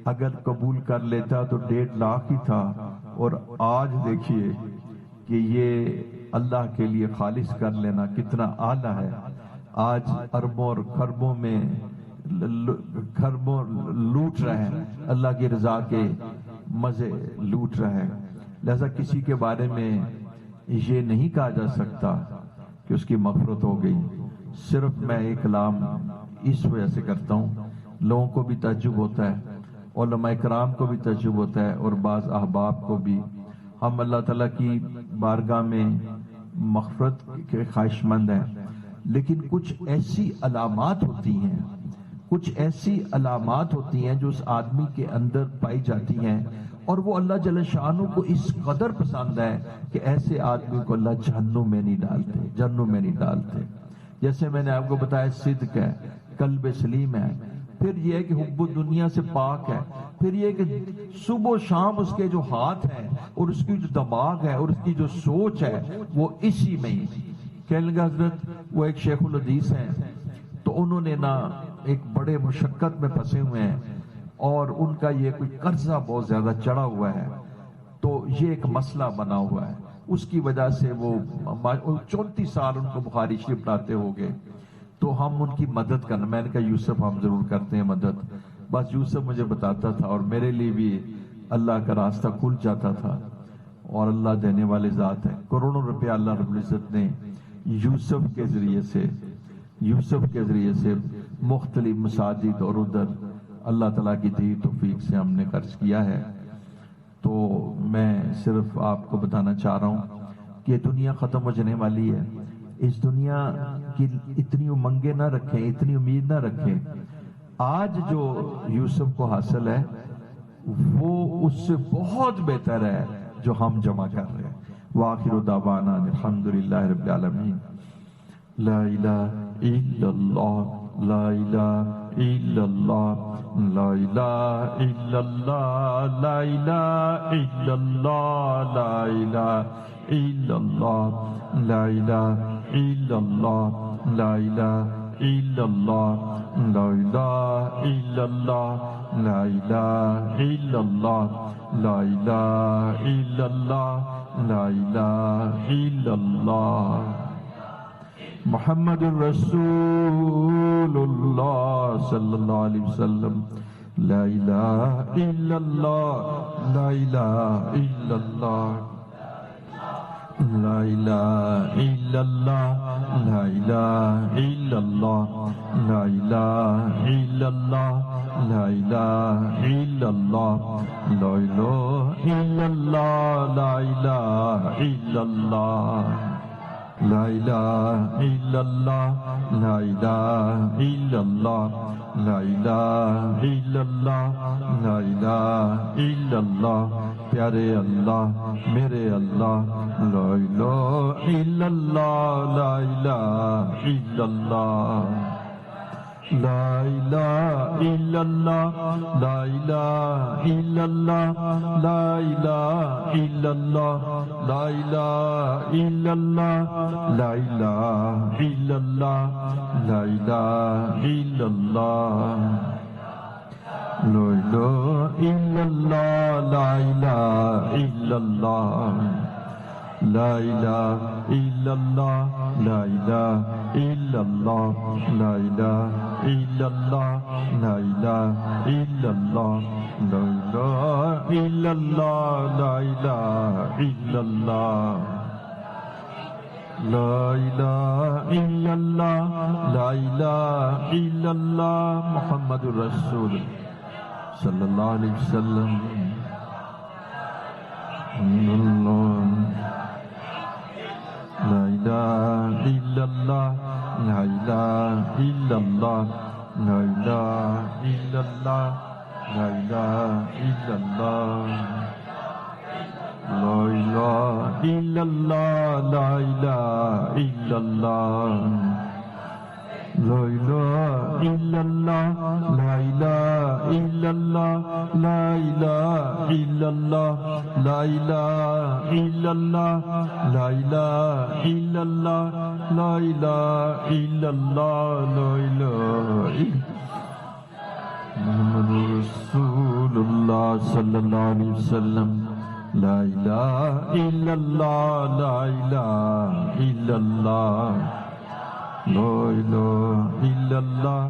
اگر قبول کر لیتا تو 1.5 لاکھ ہی تھا, اور آج دیکھیے کہ یہ اللہ کے لیے خالص کر لینا کتنا اعلیٰ ہے. آج اربوں اور خربوں میں لوٹ رہے ہیں, اللہ کی رضا کے مزے لوٹ رہے ہیں. لہذا کسی کے بارے میں یہ نہیں کہا جا سکتا کہ اس کی مغفرت ہو گئی. صرف میں ایک کلام اس وجہ سے کرتا ہوں, لوگوں کو بھی تعجب ہوتا ہے, علماء کرام کو بھی تعجب ہوتا ہے, اور بعض احباب کو بھی. ہم اللہ تعالیٰ کی بارگاہ میں مغفرت کے خواہش مند ہیں, لیکن کچھ ایسی علامات ہوتی ہیں, کچھ ایسی علامات ہوتی ہیں جو اس آدمی کے اندر پائی جاتی ہیں, اور وہ اللہ جل شانہ کو اس قدر پسند ہے کہ ایسے آدمی کو اللہ جہنم میں نہیں ڈالتے, جہنم میں نہیں ڈالتے. جیسے میں نے آپ کو بتایا, صدق ہے, قلب سلیم ہے, پھر یہ ہے کہ حب دنیا سے پاک ہے, پھر یہ کہ صبح و شام اس کے جو ہاتھ ہیں اور اس کی جو دماغ ہے اور اس کی جو سوچ ہے وہ اسی میں ہی. کہنے لگا حضرت وہ ایک شیخ الحدیث ہیں, تو انہوں نے نا ایک بڑے مشقت میں پھنسے ہوئے ہیں, اور ان کا یہ کوئی قرضہ بہت زیادہ چڑھا ہوا ہے, تو یہ ایک مسئلہ بنا ہوا ہے. اس کی وجہ سے وہ 34 سال ان کو بخاری شریف پڑھاتے ہو گئے. تو ہم ان کی مدد کرنا, میں نے کہا یوسف ہم ضرور کرتے ہیں مدد. بس یوسف مجھے بتاتا تھا, اور میرے لیے بھی اللہ کا راستہ کھل جاتا تھا, اور اللہ دینے والے ذات ہے. کروڑوں روپیہ اللہ رب العزت نے یوسف کے ذریعے سے مختلف مساجد اور ادھر اللہ تعالیٰ کی دی توفیق سے ہم نے خرچ کیا ہے. تو میں صرف آپ کو بتانا چاہ رہا ہوں کہ دنیا ختم ہو جانے والی ہے. اس دنیا کی اتنی امنگیں نہ رکھیں, اتنی امید نہ رکھیں. آج جو یوسف کو حاصل ہے وہ اس سے بہت بہتر ہے جو ہم جمع کر رہے ہیں. وآخر دعوانا الحمدللہ رب العالمین. لا الہ الا اللہ, لا الہ الا اللہ, لا الہ الا اللہ, لا الہ الا اللہ, لا الہ الا اللہ, لا الہ الا اللہ, لا الہ الا اللہ, لا الہ الا اللہ, لا الہ الا اللہ, لا الہ الا اللہ, لا الہ الا اللہ. محمد رسول اللہ صلی اللہ علیہ وسلم. لا الہ الا اللہ, لا الہ الا اللہ, لا الہ الا اللہ, لا الہ الا اللہ, لا الہ الا اللہ, لا الہ الا اللہ, لا الہ الا اللہ, لا الہ الا اللہ. لا الہ الا اللہ لا الہ الا اللہ لا الہ الا اللہ لا الہ الا اللہ پیارے اللہ میرے اللہ لا الہ الا اللہ لا الہ الا اللہ لا الہ الا اللہ لا الہ الا اللہ لا الہ الا اللہ لا الہ الا اللہ لا الہ الا اللہ لا الہ الا اللہ لا الہ الا اللہ لا الہ الا اللہ لا الہ الا اللہ لا الہ الا اللہ لا الہ الا اللہ لا الہ الا اللہ لا الہ الا اللہ لا الہ الا اللہ لا الہ الا اللہ لا الہ الا اللہ محمد الرسول صلی اللہ علیہ وسلم لا الہ الا اللہ لا الہ الا اللہ لا الہ الا اللہ لا الہ الا اللہ لا الہ الا اللہ لا الہ الا اللہ لا الہ الا اللہ لا الہ الا اللہ لا الہ الا اللہ لا الہ الا اللہ لا الہ الا اللہ لا الہ الا اللہ لا الہ محمد رسول اللہ صلی اللہ علیہ وسلم لا الہ الا اللہ لا الہ الا اللہ لا الہ الا اللہ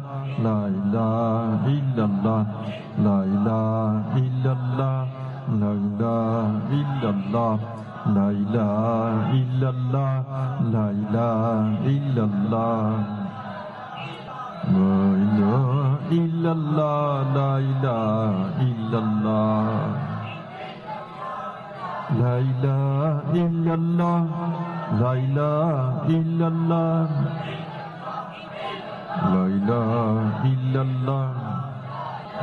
لا الہ الا اللہ لا الہ الا اللہ لا الہ الا اللہ لا الہ الا اللہ لا الہ الا اللہ لا الہ الا اللہ لا الہ الا اللہ لا الہ الا اللہ لا الہ الا اللہ لا الہ الا اللہ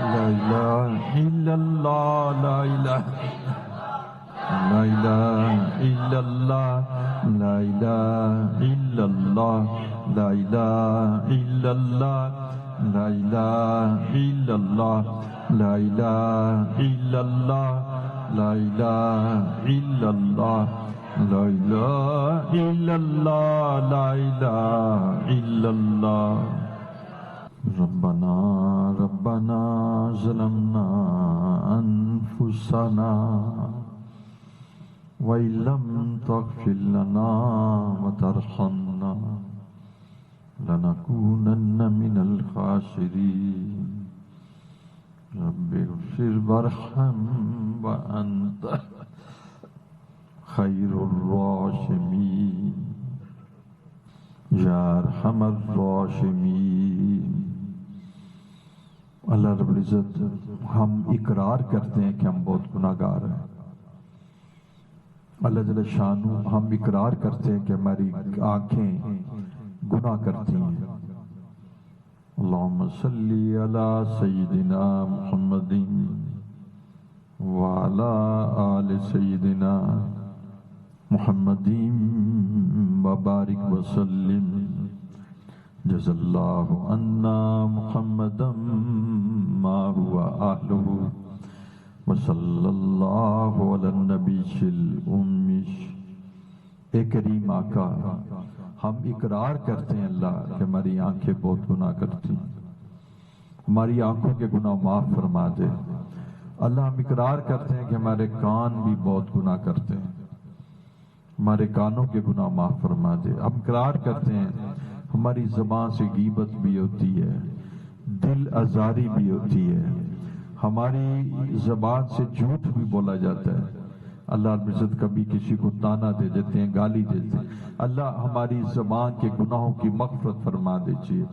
لا الہ الا اللہ لا الہ لا الہ الا اللہ لا الہ الا اللہ لا الہ الا اللہ لا الہ الا اللہ لا الہ الا اللہ لا الہ الا اللہ لا الہ الا اللہ لا الہ الا اللہ ربنا ربنا ظلمنا انفسنا وَإِن لَّمْ تَغْفِرْ لَنَا وَتَرْحَمْنَا لَنَكُونَنَّ مِنَ الْخَاسِرِينَ رَبِّ اغْفِرْ وَارْحَمْ وَأَنْتَ خَيْرُ الرَّاحِمِينَ یا ارحم الراحمین۔ اللہ رب العزت، ہم اقرار کرتے ہیں کہ ہم بہت گناہ گار ہیں۔ اللہ جل شانہ، ہم اقرار کرتے ہیں کہ ہماری آنکھیں گناہ کرتی ہیں۔ اللہم صلی علی سیدنا محمد وعلی آل سیدنا محمد وبارک وسلم۔ جزا اللہ عنا محمدا ما هو اہلہ وصلی اللہ علی النبی الأمی۔ اے کریم آقا، ہم اقرار کرتے ہیں اللہ کہ ہماری آنکھیں بہت گناہ کرتی ہیں، ہماری آنکھوں کے گناہ معاف فرما دے۔ اللہ، ہم اقرار کرتے ہیں کہ ہمارے کان بھی بہت گناہ کرتے ہیں، ہمارے کانوں کے گناہ معاف فرما دے۔ ہم اقرار کرتے ہیں ہماری زبان سے غیبت بھی ہوتی ہے، دل آزاری بھی ہوتی ہے، ہماری زبان سے جھوٹ بھی بولا جاتا ہے۔ اللہ رب العزت کبھی کسی کو تانا دے دیتے ہیں، گالی دیتے ہیں۔ اللہ ہماری زبان کے گناہوں کی مغفرت فرما دیجیے،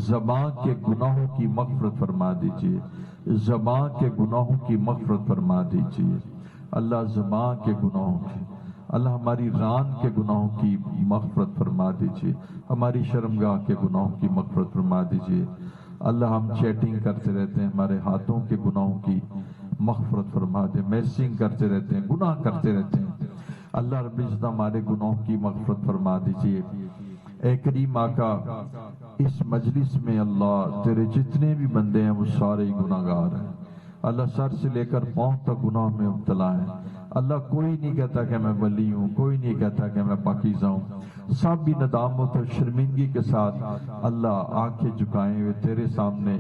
زبان کے گناہوں کی مغفرت فرما دیجیے، زبان کے گناہوں کی مغفرت فرما دیجیے۔ اللہ زبان کے گناہوں کی، اللہ ہماری ران کے گناہوں کی مغفرت فرما دیجیے، ہماری شرمگاہ کے گناہوں کی مغفرت فرما دیجیے۔ اللہ ہم چیٹنگ کرتے رہتے ہیں، ہمارے ہاتھوں کے گناہوں کی مغفرت فرما دے، میسنگ کرتے رہتے ہیں، گناہ کرتے رہتے ہیں، اللہ رب العزت ہمارے گناہوں کی مغفرت فرما دیجیے۔ اے کریم آقا، اس مجلس میں اللہ تیرے جتنے بھی بندے ہیں وہ سارے گناہ گار ہیں، اللہ سر سے لے کر پاؤں تک گناہ میں مبتلا ہیں۔ اللہ کوئی نہیں کہتا کہ میں ولی ہوں، کوئی نہیں کہتا کہ میں پاکیزہ ہوں، سب بھی ندامت اور شرمندگی کے ساتھ اللہ آنکھیں جھکائے ہوئے تیرے سامنے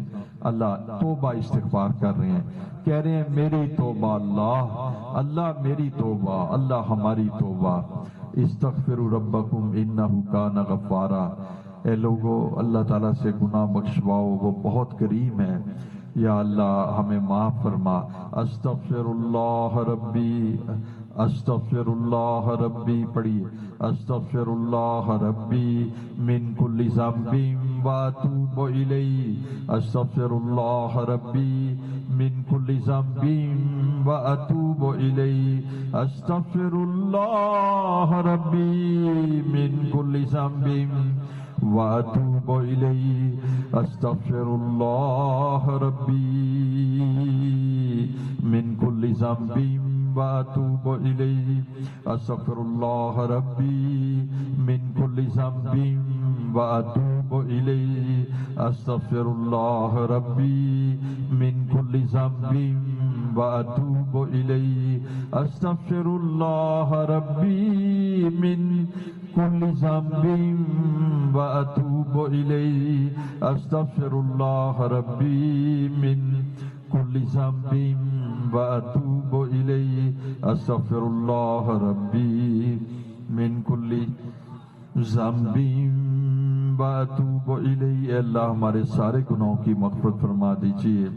اللہ توبہ استغفار کر رہے ہیں، کہہ رہے ہیں میری توبہ اللہ، اللہ میری توبہ، اللہ ہماری توبہ۔ استغفروا ربکم انہ کان غفارا، اے لوگو اللہ تعالیٰ سے گناہ بخشواؤ، وہ بہت کریم ہے۔ یا اللہ ہمیں معاف فرما۔ استغفر اللہ ربی، استغفر اللہ ربی، پڑھیے استغفر اللہ ربی من کل ذنب واتوب الیہ، استغفر اللہ ربی من کل ذنب واتوب الیہ، استغفر اللہ ربی من کل ذنب واتوب الیہ، استغفر اللہ ربی من کل ذنب واتوب الیہ، استغفر اللہ ربی من کل ذنب واتوب الیہ، استغفر اللہ ربی من کل ذنب واتوب الیہ، استغفر اللہ ربی من کل ذنب واتوب الیہ، استغفر اللہ ربی من کل ذنب واتوب الیہ، استغفر اللہ ربی من کل ذنب واتوب الیہ۔ اے اللہ ہمارے سارے گناہوں کی مغفرت فرما دیجیے۔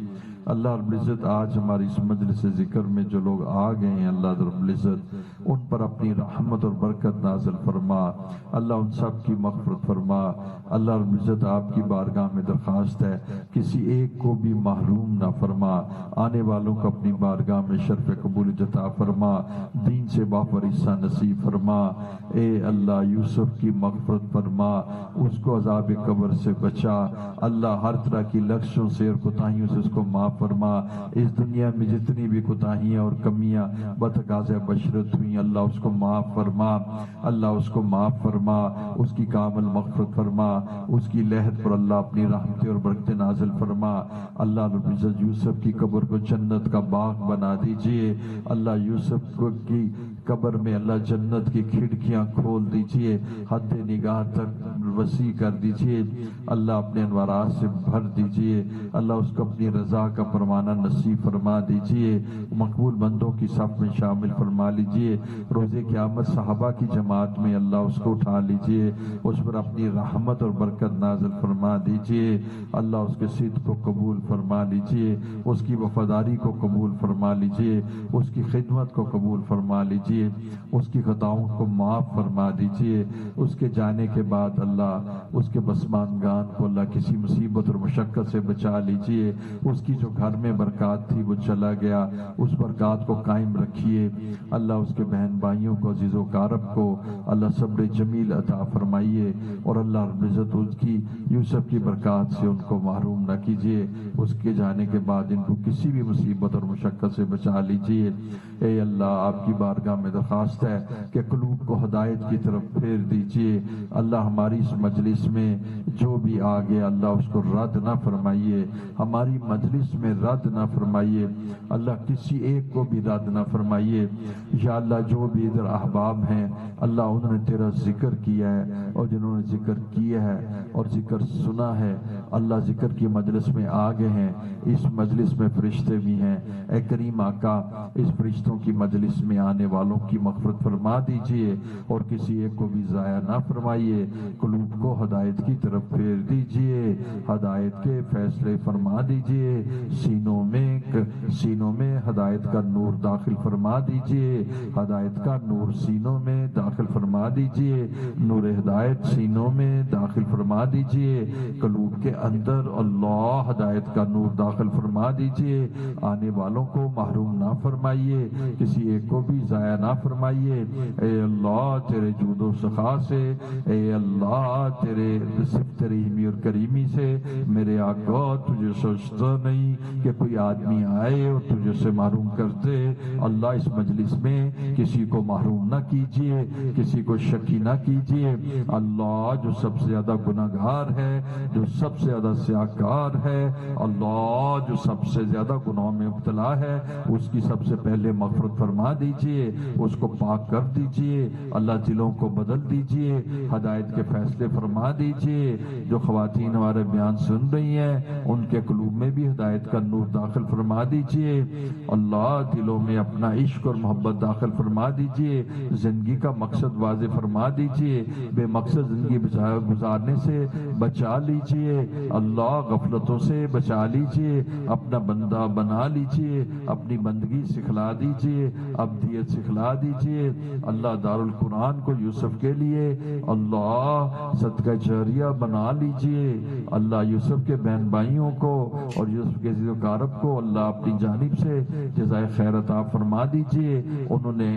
اللہ رب العزت آج ہماری اس مجلس ذکر میں جو لوگ آ گئے ہیں اللہ رب العزت ان پر اپنی رحمت اور برکت نازل فرما، اللہ ان سب کی مغفرت فرما۔ اللہ رب العزت آپ کی بارگاہ میں درخواست ہے کسی ایک کو بھی محروم نہ فرما، آنے والوں کو اپنی بارگاہ میں شرف قبول عطا فرما، دین سے باپر حصہ نصیب فرما۔ اے اللہ یوسف کی مغفرت فرما، اس کو عذاب قبر سے بچا، اللہ ہر طرح کی لغزشوں سے اور کوتاہیوں سے اس کو معاف فرما۔ اس دنیا میں جتنی بھی کوتاہیاں اور کمیاں بتقاضۂ بشرت ہوئی اللہ اس کو معاف فرما، اللہ اس کو معاف فرما، اس کی کامل مغفرت فرما، اس کی لہد پر اللہ اپنی رحمتیں اور برکتیں نازل فرما۔ اللہ رب العزت یوسف کی قبر کو جنت کا باغ بنا دیجئے، اللہ یوسف کی قبر میں اللہ جنت کی کھڑکیاں کھول دیجئے، حد نگاہ تک وسیع کر دیجئے، اللہ اپنے انوارات سے بھر دیجئے، اللہ اس کو اپنی رضا کا پروانہ نصیب فرما دیجئے، مقبول بندوں کی صف میں شامل فرما لیجئے، روز قیامت صحابہ کی جماعت میں اللہ اس کو اٹھا لیجئے، اس پر اپنی رحمت اور برکت نازل فرما دیجئے، اللہ اس کے صدق کو قبول فرما لیجئے، اس کی وفاداری کو قبول فرما لیجئے، اس کی خدمت کو قبول فرما لیجئے، اس کی خطاؤں کو معاف فرما دیجئے، اس کے جانے کے بعد اللہ اس کے بسمانگان کو اللہ کسی مصیبت اور مشقت سے بچا لیجئے، اس کی جو گھر میں برکات تھی وہ چلا گیا، اس برکات کو قائم رکھیے، اللہ اس کے بہن بھائیوں کو عزیز و اقارب کو اللہ صبر جمیل عطا فرمائیے، اور اللہ رب العزت اس کی یوسف کی برکات سے ان کو محروم نہ کیجیے، اس کے جانے کے بعد ان کو کسی بھی مصیبت اور مشقت سے بچا لیجیے۔ اے اللہ آپ کی بارگاہ میں درخواست ہے کہ قلوب کو ہدایت کی طرف پھیر دیجیے، اللہ ہماری اس مجلس میں جو بھی آ گیا اللہ اس کو رد نہ فرمائیے، ہماری مجلس میں رد نہ فرمائیے، اللہ کسی ایک کو بھی رد نہ فرمائیے، یا اللہ جو بھی ادھر احباب ہیں اللہ انہوں نے تیرا ذکر کیا ہے اور جنہوں نے ذکر کیا ہے اور ذکر سنا ہے اللہ ذکر کی مجلس میں آ گئے ہیں، اس مجلس میں فرشتے بھی ہیں، اے کریم آقا اس فرشتوں کی مجلس میں آنے والوں کی مغفرت فرما دیجئے اور کسی ایک کو بھی ضائع نہ فرمائیے، قلوب کو ہدایت کی طرف پھیر دیجئے، ہدایت کے فیصلے فرما دیجئے، سینوں میں ہدایت کا نور داخل فرما دیجئے، ہدایت کا نور سینوں میں داخل فرما دیجئے، نور ہدایت سینوں میں داخل فرما دیجئے، قلوب کے اندر اللہ ہدایت کا نور داخل فرما دیجئے، آنے والوں کو محروم نہ فرمائیے، کسی ایک کو بھی ضائع نہ فرمائیے۔ اے اللہ تیرے جود و سخا سے، اے اللہ تیرے صرف رحمی اور کریمی سے میرے آقا تجھے سوچتا نہیں کہ کوئی آدمی آئے اور تجھے سے محروم کرتے۔ اللہ اس مجلس میں کسی کو محروم نہ کیجیے، کسی کو شکی نہ کیجیے۔ اللہ جو سب سے زیادہ گناہگار ہے، جو سب سے زیادہ سیاہکار ہے، اللہ جو سب سے زیادہ گناہوں میں مبتلا ہے، اس کی سب سے پہلے مغفرت فرما دیجیے، اس کو پاک کر دیجیے۔ اللہ دلوں کو بدل دیجیے، ہدایت کے فیصلے فرما دیجیے۔ جو خواتین ہمارے بیان سن رہی ہیں ان کے قلوب میں بھی ہدایت کا نور داخل فرما دیجیے۔ اللہ دلوں میں اپنا عشق اور محبت داخل فرما دیجیے، زندگی کا مقصد واضح فرما دیجیے، بے مقصد زندگی گزارنے سے بچا لیجیے۔ اللہ غفلتوں سے بچا لیجیے، اپنا بندہ بنا لیجیے، اپنی بندگی سکھلا دیجیے، ابدیت سکھلا دیجیے۔ اللہ دارالقرآن کو یوسف کے لیے اللہ صدقہ جاریہ بنا لیجیے۔ اللہ یوسف کے بہن بھائیوں کو اور یوسف کے عزیز و اقارب کو اللہ اپنی جانب سے جزائے خیر عطا فرما دیجیے۔ انہوں نے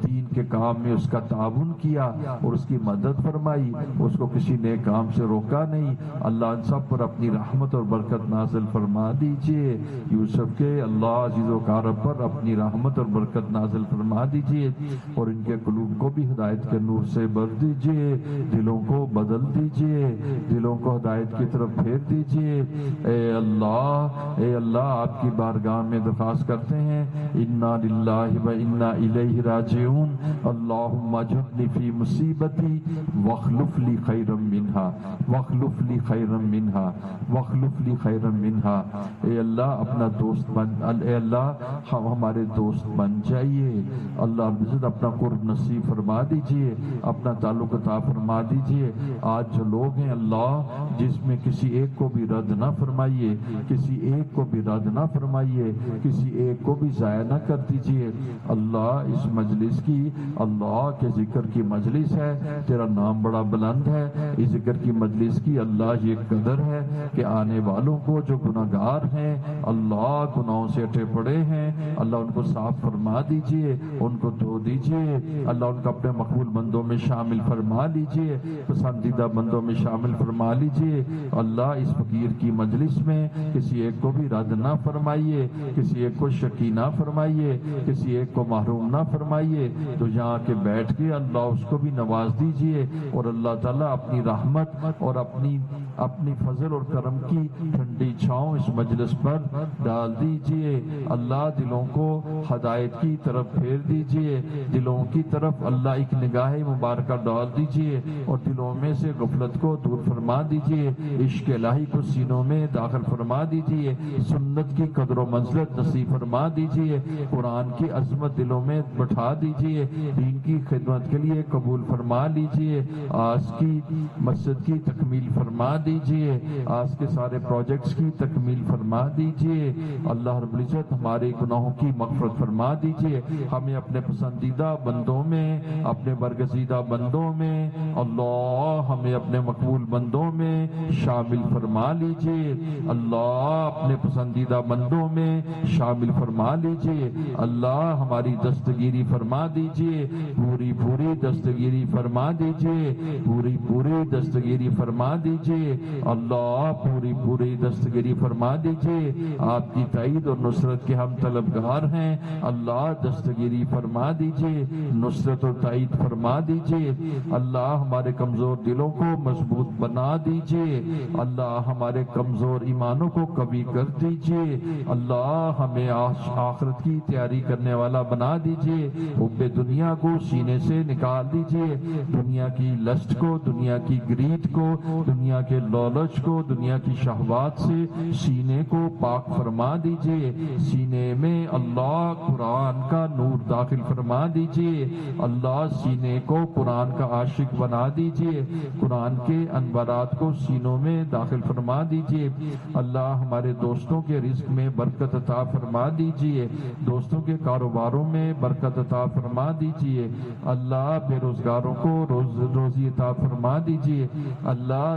دین کے کام میں اس کا تعاون کیا اور اس کی مدد فرمائی، اس کو کسی نے کام سے روکا نہیں۔ اللہ ان سب پر اپنی رحمت اور برکت نازل فرما دیجیے۔ یوسف کے اللہ عزیز و اقارب پر اپنی رحمت اور برکت نازل فرما دیجیے اور ان کے قلوب کو بھی ہدایت کے نور سے بھر دیجیے، دلوں کو بدل دیجیے، دلوں کو ہدایت کی طرف پھیر دیجیے۔ اے اللہ آپ کی بارگاہ میں درخواست کرتے ہیں، انا للہ و انا الیہ راجعون، اللہم اجرنی فی مصیبتی واخلف لی خیرا منہا واخلف لی خیرا منہا واخلف لی خیرا منہا۔ اے اللہ اپنا دوست بن، اے اللہ ہمارے دوست بن جائیے۔ اللہ عزت اپنا قرب نصیب فرما دیجیے، اپنا تعلق عطا فرما دیجیے۔ آج جو لوگ ہیں اللہ جس میں کسی ایک کو بھی رد نہ فرمائیے، کسی ایک کو بھی رد نہ فرمائیے، کسی ایک کو بھی ضائع نہ کر دیجیے۔ اللہ اس مجلس کی، اللہ کے ذکر کی مجلس ہے، تیرا نام بڑا بلند ہے، اس ذکر کی مجلس کی اللہ یہ قدر ہے کہ آنے والوں کو جو گناہگار ہیں، اللہ گناہوں سے اٹھے پڑے ہیں، اللہ ان کو صاف فرما دیجیے، ان کو دھو دیجیے، اللہ ان کو اپنے مقبول بندوں میں شامل فرما لیجیے، پسندیدہ بندوں میں شامل فرما لیجیے۔ اللہ اس فقیر کی مجلس میں کسی ایک کو بھی رد نہ فرمائیے، کسی ایک کو شکی نہ فرمائیے، کسی ایک کو محروم نہ فرمائیے، تو یہاں کے بیٹھ کے اللہ اس کو بھی نواز دیجیے اور اللہ تعالیٰ اپنی رحمت اور اپنی فضل اور کرم کی ٹھنڈی چھاؤں اس مجلس پر ڈال دیجیے۔ اللہ دلوں کو ہدایت کی طرف پھیر دیجیے، دلوں کی طرف اللہ ایک نگاہ مبارکہ ڈال دیجیے اور دلوں میں سے غفلت کو دور فرما دیجیے، عشق الہی کو سینوں میں داخل فرما دیجیے، سنت کی قدر و منزلت نصیب فرما دیجیے، قرآن کی عظمت دلوں میں بٹھا دیجیے، دین کی خدمت کے لیے قبول فرما لیجیے، آج کی مسجد کی تکمیل فرما دیجیے، آج کے سارے پروجیکٹس کی تکمیل فرما دیجیے۔ اللہ رب العزت ہمارے گناہوں کی مغفرت فرما دیجیے، ہمیں اپنے پسندیدہ بندوں میں، اپنے برگزیدہ بندوں میں، اللہ ہمیں اپنے مقبول بندوں میں شامل فرما لیجیے، اللہ اپنے پسندیدہ بندوں میں شامل فرما لیجیے، اللہ ہماری دستگیری فرما دیجیے، پوری پوری دستگیری فرما دیجیے، پوری پوری دستگیری فرما دیجیے، اللہ پوری پوری دستگیری فرما دیجیے۔ آپ کی تائید اور نصرت کے ہم طلبگار ہیں، اللہ دستگیری فرما دیجیے، نصرت اور تائید فرما دیجیے، اللہ ہمارے کمزور دلوں کو مضبوط بنا دیجیے، اللہ ہمارے کمزور ایمانوں کو قوی کر دیجیے، اللہ ہمیں آخرت کی تیاری کرنے والا بنا دیجیے، حب دنیا کو سینے سے نکال دیجیے، دنیا کی لسٹ کو، دنیا کی گریڈ کو، دنیا کے لالچ کو، دنیا کی شہوات سے سینے کو پاک فرما دیجیے، سینے میں اللہ قرآن کا نور داخل فرما دیجیے، اللہ سینے کو قرآن کا عاشق بنا دیجیے، قرآن کے انوارات کو سینوں میں داخل فرما دیجیے، اللہ ہمارے دوستوں کے رزق میں برکت عطا فرما دیجیے، دوستوں کے کاروباروں میں برکت عطا فرما دیجیے، اللہ بے روزگاروں کو روزی عطا فرما دیجیے، اللہ